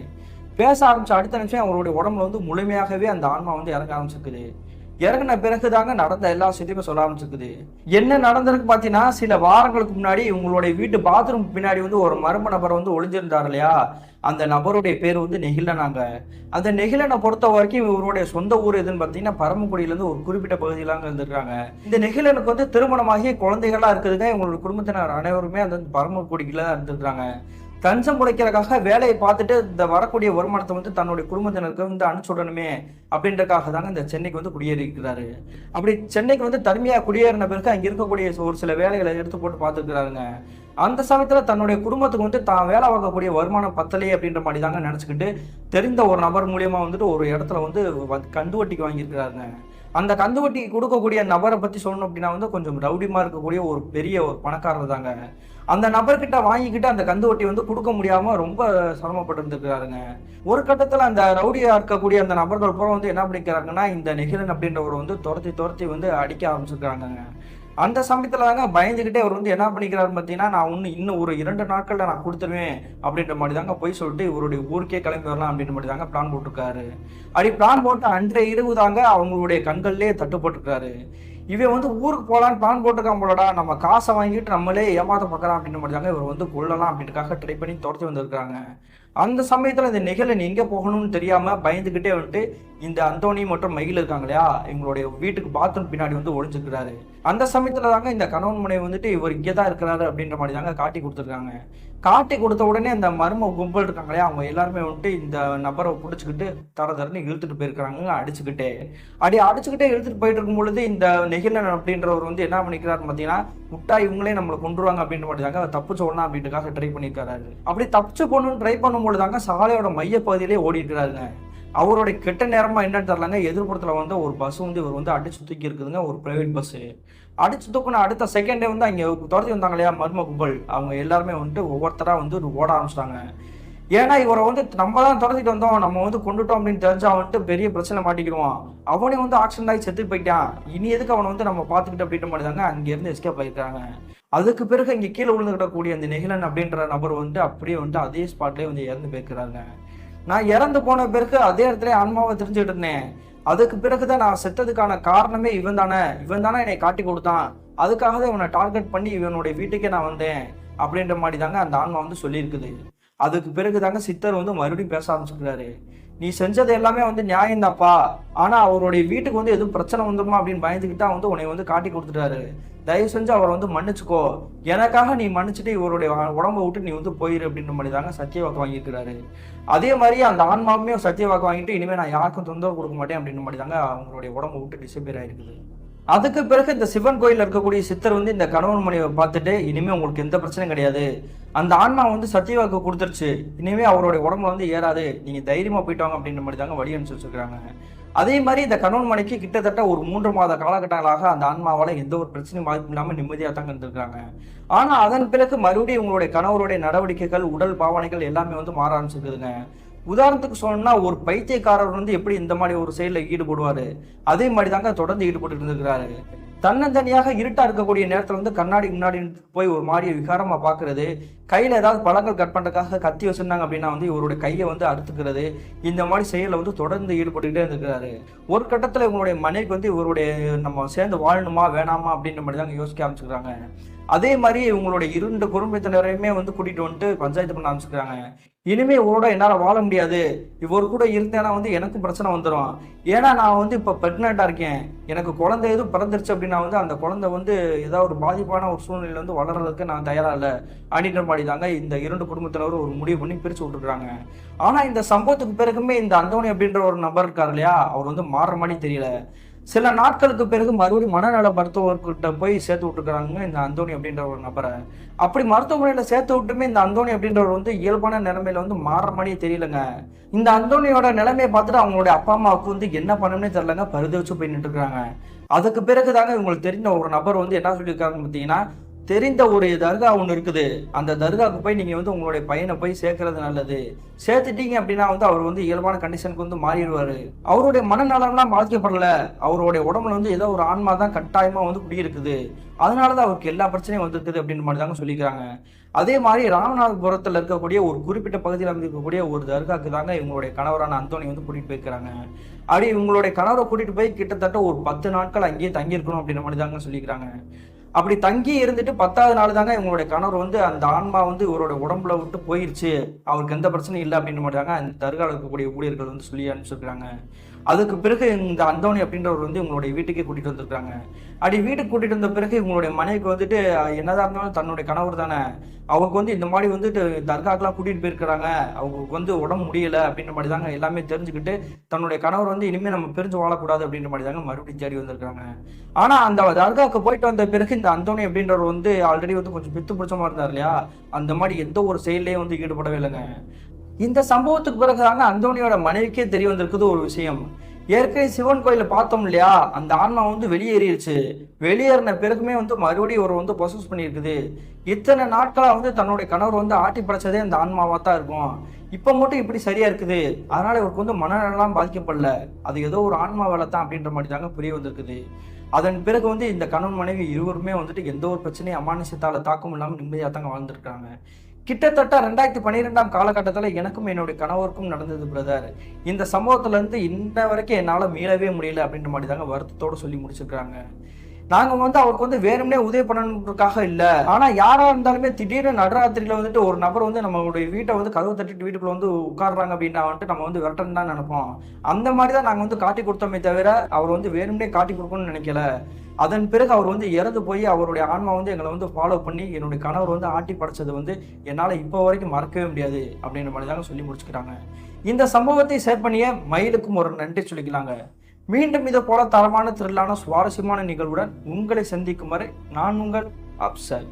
பேச ஆரம்பிச்ச அடுத்த நிமிஷம் அவருடைய உடம்புல வந்து முழுமையாகவே அந்த ஆன்மா வந்து இறங்க ஆரம்பிச்சிருக்குது. இறங்கின பிறகுதாங்க நடந்த எல்லா விஷயத்தையுமே சொல்ல ஆரம்பிச்சிருக்குது. என்ன நடந்திருக்கு பாத்தீங்கன்னா, சில வாரங்களுக்கு முன்னாடி உங்களுடைய வீட்டு பாத்ரூம் பின்னாடி வந்து ஒரு மர்ம நபர் வந்து ஒளிஞ்சிருந்தார் இல்லையா, அந்த நபருடைய பேர் வந்து நெகிழனாங்க. அந்த நெகிழனை பொறுத்த வரைக்கும் இவருடைய சொந்த ஊர் எதுன்னு பார்த்தீங்கன்னா பரமக்குடியிலேருந்து ஒரு குறிப்பிட்ட பகுதியிலாங்க இருந்திருக்காங்க. இந்த நெகிழனுக்கு வந்து திருமணமாகி குழந்தைகளா இருக்குதுங்க. இவங்களோட குடும்பத்தினர் அனைவருமே அந்த பரமக்குடியில தான் இருந்திருக்காங்க. தஞ்சம் உடைக்கிறதுக்காக வேலையை பார்த்துட்டு இந்த வரக்கூடிய வருமானத்தை வந்து தன்னுடைய குடும்பத்தினருக்கு வந்து அனுப்பிச்சுடணுமே அப்படின்றக்காக தாங்க இந்த சென்னைக்கு வந்து குடியேறிக்கிறாரு. அப்படி சென்னைக்கு வந்து தனிமையாக குடியேறின பிறகு அங்கே இருக்கக்கூடிய ஒரு சில வேலைகளை எடுத்து போட்டு பார்த்துக்கிறாருங்க. அந்த சமயத்தில் தன்னுடைய குடும்பத்துக்கு வந்து தான் வேலை வாங்கக்கூடிய வருமானம் பத்தலையே அப்படின்ற மாதிரி தாங்க நினச்சிக்கிட்டு தெரிந்த ஒரு நபர் மூலியமா வந்துட்டு ஒரு இடத்துல வந்து கந்துவட்டிக்கு வாங்கியிருக்கிறாருங்க. அந்த கந்துவட்டிக்கு கொடுக்கக்கூடிய நபரை பற்றி சொல்லணும் அப்படின்னா வந்து கொஞ்சம் ரவுடிமா இருக்கக்கூடிய ஒரு பெரிய ஒரு பணக்காரர் தாங்க. அந்த நபர்கிட்ட வாங்கிக்கிட்டு அந்த கந்துவட்டி வந்து கொடுக்க முடியாம ரொம்ப சிரமப்பட்டு இருந்திருக்கிறாருங்க. ஒரு கட்டத்துல அந்த ரவுடியா இருக்கக்கூடிய அந்த நபர்கள் பூரா வந்து என்ன பண்ணிக்கிறாங்கன்னா இந்த நெகிழன் அப்படின்றவர் வந்து துரத்தி வந்து அடிக்க ஆரம்பிச்சிருக்காங்க. அந்த சமயத்துல தாங்க பயந்துகிட்டே அவர் வந்து என்ன பண்ணிக்கிறாருன்னு பார்த்தீங்கன்னா, நான் இன்னும் ஒரு 2 நாட்கள்ல நான் கொடுத்துருவேன் அப்படின்ற மாதிரி தாங்க போய் சொல்லிட்டு இவருடைய ஊருக்கே கிளம்பி வரலாம் அப்படின்ற மாதிரி தாங்க பிளான் போட்டிருக்காரு. அப்படி பிளான் போட்டு அன்றைய இரவு தாங்க அவங்களுடைய கண்கள்லேயே தட்டுப்பட்டிருக்காரு. இவன் வந்து ஊருக்கு போகலான்னு பிளான் போட்டிருக்கான் போலடா, நம்ம காசை வாங்கிட்டு நம்மளே ஏமாத்த பார்க்கலாம் அப்படின்ற மாதிரி தாங்க இவர் வந்து கொள்ளலாம் அப்படின்றக்காக ட்ரை பண்ணி துரத்தி வந்திருக்காங்க. அந்த சமயத்தில் இந்த நிகழன் எங்கே போகணும்னு தெரியாமல் பயந்துக்கிட்டே வந்துட்டு இந்த அந்தோனி மற்றும் மயில் இருக்காங்க இல்லையா, எங்களுடைய வீட்டுக்கு பாத்ரூம் பின்னாடி வந்து ஒழிஞ்சிருக்கிறாரு. அந்த சமயத்தில் தாங்க இந்த கணவன் மனைவி வந்துட்டு இவர் இங்கே தான் இருக்கிறாரு அப்படின்ற மாதிரி தாங்க காட்டி கொடுத்துருக்காங்க. காட்டி கொடுத்த உடனே அந்த மர்ம கும்பல் இருக்காங்க இல்லையா, அவங்க எல்லாருமே வந்துட்டு இந்த நபரை பிடிச்சிக்கிட்டு தரன்னு இழுத்துட்டு போயிருக்கிறாங்க. அடிச்சுக்கிட்டே இழுத்துட்டு போயிட்டு இருக்கும் பொழுது இந்த நெகிழன் அப்படின்றவர் வந்து என்ன பண்ணிக்கிறாரு பார்த்தீங்கன்னா, முட்டா இவங்களே நம்மளை கொண்டுருவாங்க அப்படின்ற மாதிரி தாங்க தப்பிச்சு ஓடணும் அப்படின்றக்காக ட்ரை பண்ணியிருக்காரு. அப்படி தப்பிச்சு போகணும்னு ட்ரை பண்ணும்பொழுது தாங்க சாலையோட மைய பகுதியிலே ஓடிட்டு இருக்கிறாருங்க. அவருடைய கெட்ட நேரமா என்னன்னு தெரியலங்க, எதிர்ப்புறத்துல வந்து ஒரு பஸ் வந்து இவர் வந்து அடிச்சு தூக்கி இருக்குதுங்க, ஒரு பிரைவேட் பஸ். அடிச்சு தூக்குன அடுத்த செகண்டே வந்து அங்கே துரத்தி வந்தாங்க இல்லையா மர்ம கும்பல், அவங்க எல்லாருமே வந்துட்டு ஒவ்வொருத்தரா வந்து ஓட ஆரம்பிச்சிட்டாங்க. ஏன்னா இவரை வந்து நம்ம தான் துரத்திட்டு வந்தோம், நம்ம வந்து கொண்டுட்டோம் அப்படின்னு தெரிஞ்சா வந்துட்டு பெரிய பிரச்சனை மாட்டிக்கிடுவான், அவனே வந்து ஆக்சிடென்ட் ஆகி செத்து போயிட்டான், இனி எதுக்கு அவனை வந்து நம்ம பார்த்துக்கிட்டு அப்படின்ற மாதிரி தாங்க அங்கேருந்து எஸ்கேப் ஆகிருக்காங்க. அதுக்கு பிறகு இங்கே கீழே விழுந்துக்கிட்டக்கூடிய அந்த நெகிழன் அப்படின்ற நபர் வந்து அப்படியே வந்து அதே ஸ்பாட்லேயே வந்து இறந்து போயிருக்கிறாங்க. நான் இறந்து போன பிறகு அதே இடத்துல ஆன்மாவை தெரிஞ்சுக்கிட்டு இருந்தேன். அதுக்கு பிறகுதான் நான் செத்ததுக்கான காரணமே இவன் தானே என்னை காட்டி கொடுத்தான், அதுக்காக தான் இவனை டார்கெட் பண்ணி இவனுடைய வீட்டுக்கே நான் வந்தேன் அப்படின்ற மாதிரி தாங்க அந்த ஆன்மா வந்து சொல்லியிருக்குது. அதுக்கு பிறகு தாங்க சித்தர் வந்து மறுபடியும் பேச ஆரம்பிச்சுக்கிறாரு. நீ செஞ்சது எல்லாமே வந்து நியாயம்தாப்பா, ஆனா அவருடைய வீட்டுக்கு வந்து எதுவும் பிரச்சனை வந்துருமா அப்படின்னு பயந்துக்கிட்டா வந்து உன்னை வந்து காட்டி கொடுத்துட்டாரு. தயவு செஞ்சு அவரை வந்து மன்னிச்சுக்கோ, எனக்காக நீ மன்னிச்சுட்டு இவருடைய உடம்பை விட்டு நீ வந்து போயிரு அப்படின்ற மாதிரி தாங்க சத்திய வாக்கு வாங்கியிருக்கிறாரு. அதே மாதிரி அந்த ஆன்மாவுமே சத்திய வாக்கு வாங்கிட்டு இனிமேல் நான் யாருக்கும் தொந்தரவு கொடுக்க மாட்டேன் அப்படின்ற மாதிரி தாங்க அவங்களுடைய உடம்பை விட்டு டிசப்பியர் ஆயிருக்குது. அதுக்கு பிறகு இந்த சிவன் கோயிலில் இருக்கக்கூடிய சித்தர் வந்து இந்த கணவன் மனைவியை பார்த்துட்டு, இனிமேல் உங்களுக்கு எந்த பிரச்சனையும் கிடையாது, அந்த ஆன்மா வந்து சத்தியவாக்கு கொடுத்துருச்சு, இனிமேல் அவருடைய உடம்புல வந்து ஏறாது, நீங்கள் தைரியமாக போயிட்டாங்க அப்படின்ற மாதிரி தாங்க வழி அனுப்பிச்சு வச்சுருக்காங்க. அதே மாதிரி இந்த கணவன் மனைக்கு கிட்டத்தட்ட ஒரு 3 மாத காலகட்டங்களாக அந்த ஆன்மாவால எந்த ஒரு பிரச்சனையும் பாதிப்பும் இல்லாம நிம்மதியா தாங்க இருந்திருக்காங்க. ஆனா அதன் பிறகு மறுபடியும் உங்களுடைய கணவருடைய நடவடிக்கைகள், உடல் பாவனைகள் எல்லாமே வந்து மாற ஆரம்பிச்சிருக்குதுங்க. உதாரணத்துக்கு சொல்லணும்னா, ஒரு பைத்தியக்காரர் வந்து எப்படி இந்த மாதிரி ஒரு செயல்ல ஈடுபடுவாரு, அதே மாதிரி தாங்க தொடர்ந்து ஈடுபட்டு இருந்திருக்கிறாரு. தன்னந்தனியாக இருட்டா இருக்கக்கூடிய நேரத்துல வந்து கண்ணாடி முன்னாடி போய் ஒரு மாதிரி விகாரமா பாக்குறது, கையில ஏதாவது பழங்கள் கட் பண்றதுக்காக கத்தி வச்சிருந்தாங்க அப்படின்னா வந்து இவருடைய கையை வந்து அறுத்துக்கிறது, இந்த மாதிரி செயல்ல வந்து தொடர்ந்து ஈடுபட்டுக்கிட்டே இருந்திருக்கிறாரு. ஒரு கட்டத்துல இவங்களுடைய மனைவிக்கு வந்து இவருடைய நம்ம சேர்ந்து வாழணுமா வேணாமா அப்படின்ற மாதிரி தாங்க யோசிக்க ஆரம்பிச்சுக்கிறாங்க. அதே மாதிரி இவங்களுடைய 2 குடும்பத்தினரையுமே வந்து கூட்டிட்டு வந்துட்டு பஞ்சாயத்து பண்ண ஆரம்பிச்சுக்கிறாங்க. இனிமே இவரோட என்னால வாழ முடியாது, இவர் கூட இருந்தேன்னா வந்து எனக்கும் பிரச்சனை வந்துடும். ஏன்னா நான் வந்து இப்ப பிரெக்னெண்டா இருக்கேன், எனக்கு குழந்தை எதுவும் பிறந்துருச்சு அப்படின்னா வந்து அந்த குழந்தை வந்து ஏதாவது ஒரு பாதிப்பான ஒரு சூழ்நிலையில வந்து வளர்றதுக்கு நான் தயாரா இல்லை அப்படின்ற மாதிரி தாங்க இந்த 2 குடும்பத்தினரும் ஒரு முடிவு பண்ணி பிரிச்சு விட்டுருக்காங்க. ஆனா இந்த சம்பவத்துக்கு பிறகுமே இந்த அந்தோணி அப்படின்ற ஒரு நபர் இருக்காரு இல்லையா, அவர் வந்து மாறுற மாதிரி தெரியல. சில நாட்களுக்கு பிறகு மறுபடியும் மனநல மருத்துவர்கிட்ட போய் சேர்த்து விட்டுருக்காங்க இந்த அந்தோணி அப்படின்ற ஒரு நபரை. அப்படி மருத்துவமனையில சேர்த்து விட்டுமே இந்த அந்தோணி அப்படின்றவர் வந்து இயல்பான நிலைமையில வந்து மாறுற மாதிரியே தெரியலங்க. இந்த அந்தோணியோட நிலைமையை பார்த்துட்டு அவங்களுடைய அப்பா அம்மாவுக்கு வந்து என்ன பண்ணணும்னே தெரியலங்க, பரிதவிச்சு போய் நின்று இருக்காங்க. அதுக்கு பிறகுதாங்க இவங்களுக்கு தெரிஞ்ச ஒரு நபர் வந்து என்ன சொல்லியிருக்காங்கன்னு பார்த்தீங்கன்னா, தெரிந்த ஒரு தர்கா ஒன்று இருக்குது, அந்த தர்காவுக்கு போய் நீங்கள் வந்து உங்களுடைய பையனை போய் சேர்க்கறது நல்லது. சேர்த்துட்டீங்க அப்படின்னா வந்து அவர் வந்து இயல்பான கண்டிஷனுக்கு வந்து மாறிடுவார். அவருடைய மனநலம்லாம் பாதிக்கப்படல, அவருடைய உடம்புல வந்து ஏதோ ஒரு ஆன்மா தான் கட்டாயமாக வந்து குடியிருக்குது, அதனால தான் அவருக்கு எல்லா பிரச்சனையும் வந்திருக்குது அப்படின்னு மாதிரி தாங்க சொல்லிக்கிறாங்க. அதே மாதிரி ராமநாதபுரத்தில் இருக்கக்கூடிய ஒரு குறிப்பிட்ட பகுதியில் அமைந்திருக்கக்கூடிய ஒரு தர்காவுக்கு தாங்க இவங்களுடைய கணவரான அந்தோணி வந்து கூட்டிகிட்டு போயிருக்கிறாங்க. அப்படி இவங்களுடைய கணவரை கூட்டிகிட்டு போய் கிட்டத்தட்ட ஒரு 10 நாட்கள் அங்கேயே தங்கியிருக்கணும் அப்படின்ற மாதிரி தாங்க சொல்லிக்கிறாங்க. அப்படி தங்கி இருந்துட்டு 10வது நாள் தாங்க இவங்களுடைய கணவர் வந்து அந்த ஆன்மா வந்து இவரோட உடம்புல விட்டு போயிருச்சு, அவருக்கு எந்த பிரச்சனையும் இல்லை அப்படின்னு மாட்டாங்க அந்த தர்காவில் இருக்கக்கூடிய ஊழியர்கள் வந்து சொல்லி அனுப்பிச்சிருக்காங்க. அதுக்கு பிறகு இந்த அந்தோணி அப்படின்றவர் வந்து இவங்களுடைய வீட்டுக்கே கூட்டிட்டு வந்திருக்காங்க. அப்படி வீட்டுக்கு கூட்டிட்டு வந்த பிறகு இவங்களுடைய மனைவிக்கு வந்துட்டு என்னதான் இருந்தாலும் தன்னுடைய கணவர் தானே, அவருக்கு வந்து இந்த மாதிரி வந்துட்டு தர்காக்கெல்லாம் கூட்டிட்டு போயிருக்கிறாங்க, அவங்களுக்கு வந்து உடம்பு முடியல அப்படின்ற மாதிரி தாங்க எல்லாமே தெரிஞ்சுக்கிட்டு தன்னுடைய கணவர் வந்து இனிமேல் நம்ம பிரிஞ்சு வாழக்கூடாது அப்படின்ற மாதிரி தாங்க மறுபடியும் தேடி வந்திருக்காங்க. ஆனா அந்த தர்காவுக்கு போயிட்டு வந்த பிறகு இந்த அந்தோணி அப்படின்றவர் வந்து ஆல்ரெடி வந்து கொஞ்சம் பித்து பிடிச்சமா இருந்தார் இல்லையா, அந்த மாதிரி எந்த ஒரு செயலையும் வந்து ஈடுபடவே இல்லைங்க. இந்த சம்பவத்துக்கு பிறகுதாங்க அந்தோணியோட மனைவிக்கே தெரிய வந்திருக்குது ஒரு விஷயம். ஏற்கனவே சிவன் கோயில பார்த்தோம் இல்லையா, அந்த ஆன்மா வந்து வெளியேறிடுச்சு, வெளியேறின பிறகுமே வந்து மறுபடியும் ஒரு வந்து ப்ரொசஸ் பண்ணியிருக்குது. இத்தனை நாட்களா வந்து தன்னுடைய கணவர் வந்து ஆட்டி படைச்சதே அந்த ஆன்மாவா தான் இருக்கும், இப்ப மட்டும் இப்படி சரியா இருக்குது, அதனால இவருக்கு வந்து மனநலம் பாதிக்கப்படல, அது ஏதோ ஒரு ஆன்மா வேலை தான் அப்படின்ற மாதிரி தாங்க புரிய வந்திருக்குது. அதன் பிறகு வந்து இந்த கணவன் மனைவி இருவருமே வந்துட்டு எந்த ஒரு பிரச்சனையும் அமானுஷத்தால தாக்கம் இல்லாமல் நிம்மதியாக தாங்க வாழ்ந்துருக்காங்க. கிட்டத்தட்ட 2012ஆம் காலகட்டத்தில் எனக்கும் என்னுடைய கணவருக்கும் நடந்தது பிரதர். இந்த சம்பவத்துல இருந்து இன்ன வரைக்கும் என்னால் மீளவே முடியல அப்படின்ற மாதிரி தாங்க வருத்தத்தோடு சொல்லி முடிச்சிருக்காங்க. நாங்க வந்து அவருக்கு வந்து வேணும்னே உதவி பண்ணணுன்றதுக்காக இல்லை, ஆனா யாரா இருந்தாலுமே திடீர்னு நடுராத்திரியில வந்துட்டு ஒரு நபர் வந்து நம்மளுடைய வீட்டை வந்து கதவு தட்டிட்டு வீட்டுக்குள்ள வந்து உட்காடுறாங்க அப்படின்னா வந்துட்டு நம்ம வந்து விரட்டன்னு தான் நினைப்போம். அந்த மாதிரி தான் நாங்கள் வந்து காட்டி கொடுத்தோமே தவிர அவர் வந்து வேணும்னே காட்டி கொடுக்கணும்னு நினைக்கல. அதன் பிறகு அவர் வந்து இறந்து போய் அவருடைய ஆன்மா வந்து எங்களை வந்து ஃபாலோ பண்ணி என்னுடைய கணவர் வந்து ஆட்டி படைச்சது வந்து என்னால் இப்போ வரைக்கும் மறக்கவே முடியாது அப்படின்ற மாதிரி தாங்க சொல்லி முடிச்சுக்கிறாங்க. இந்த சம்பவத்தை ஷேர் பண்ணிய மயிலுக்கும் ஒரு நன்றி சொல்லிக்கலாங்க. மீண்டும் இதை போல தரமான த்ரில்லான சுவாரஸ்யமான நிகழ்வுடன் உங்களை சந்திக்கும் வரை நான் உங்கள் அப்சல்.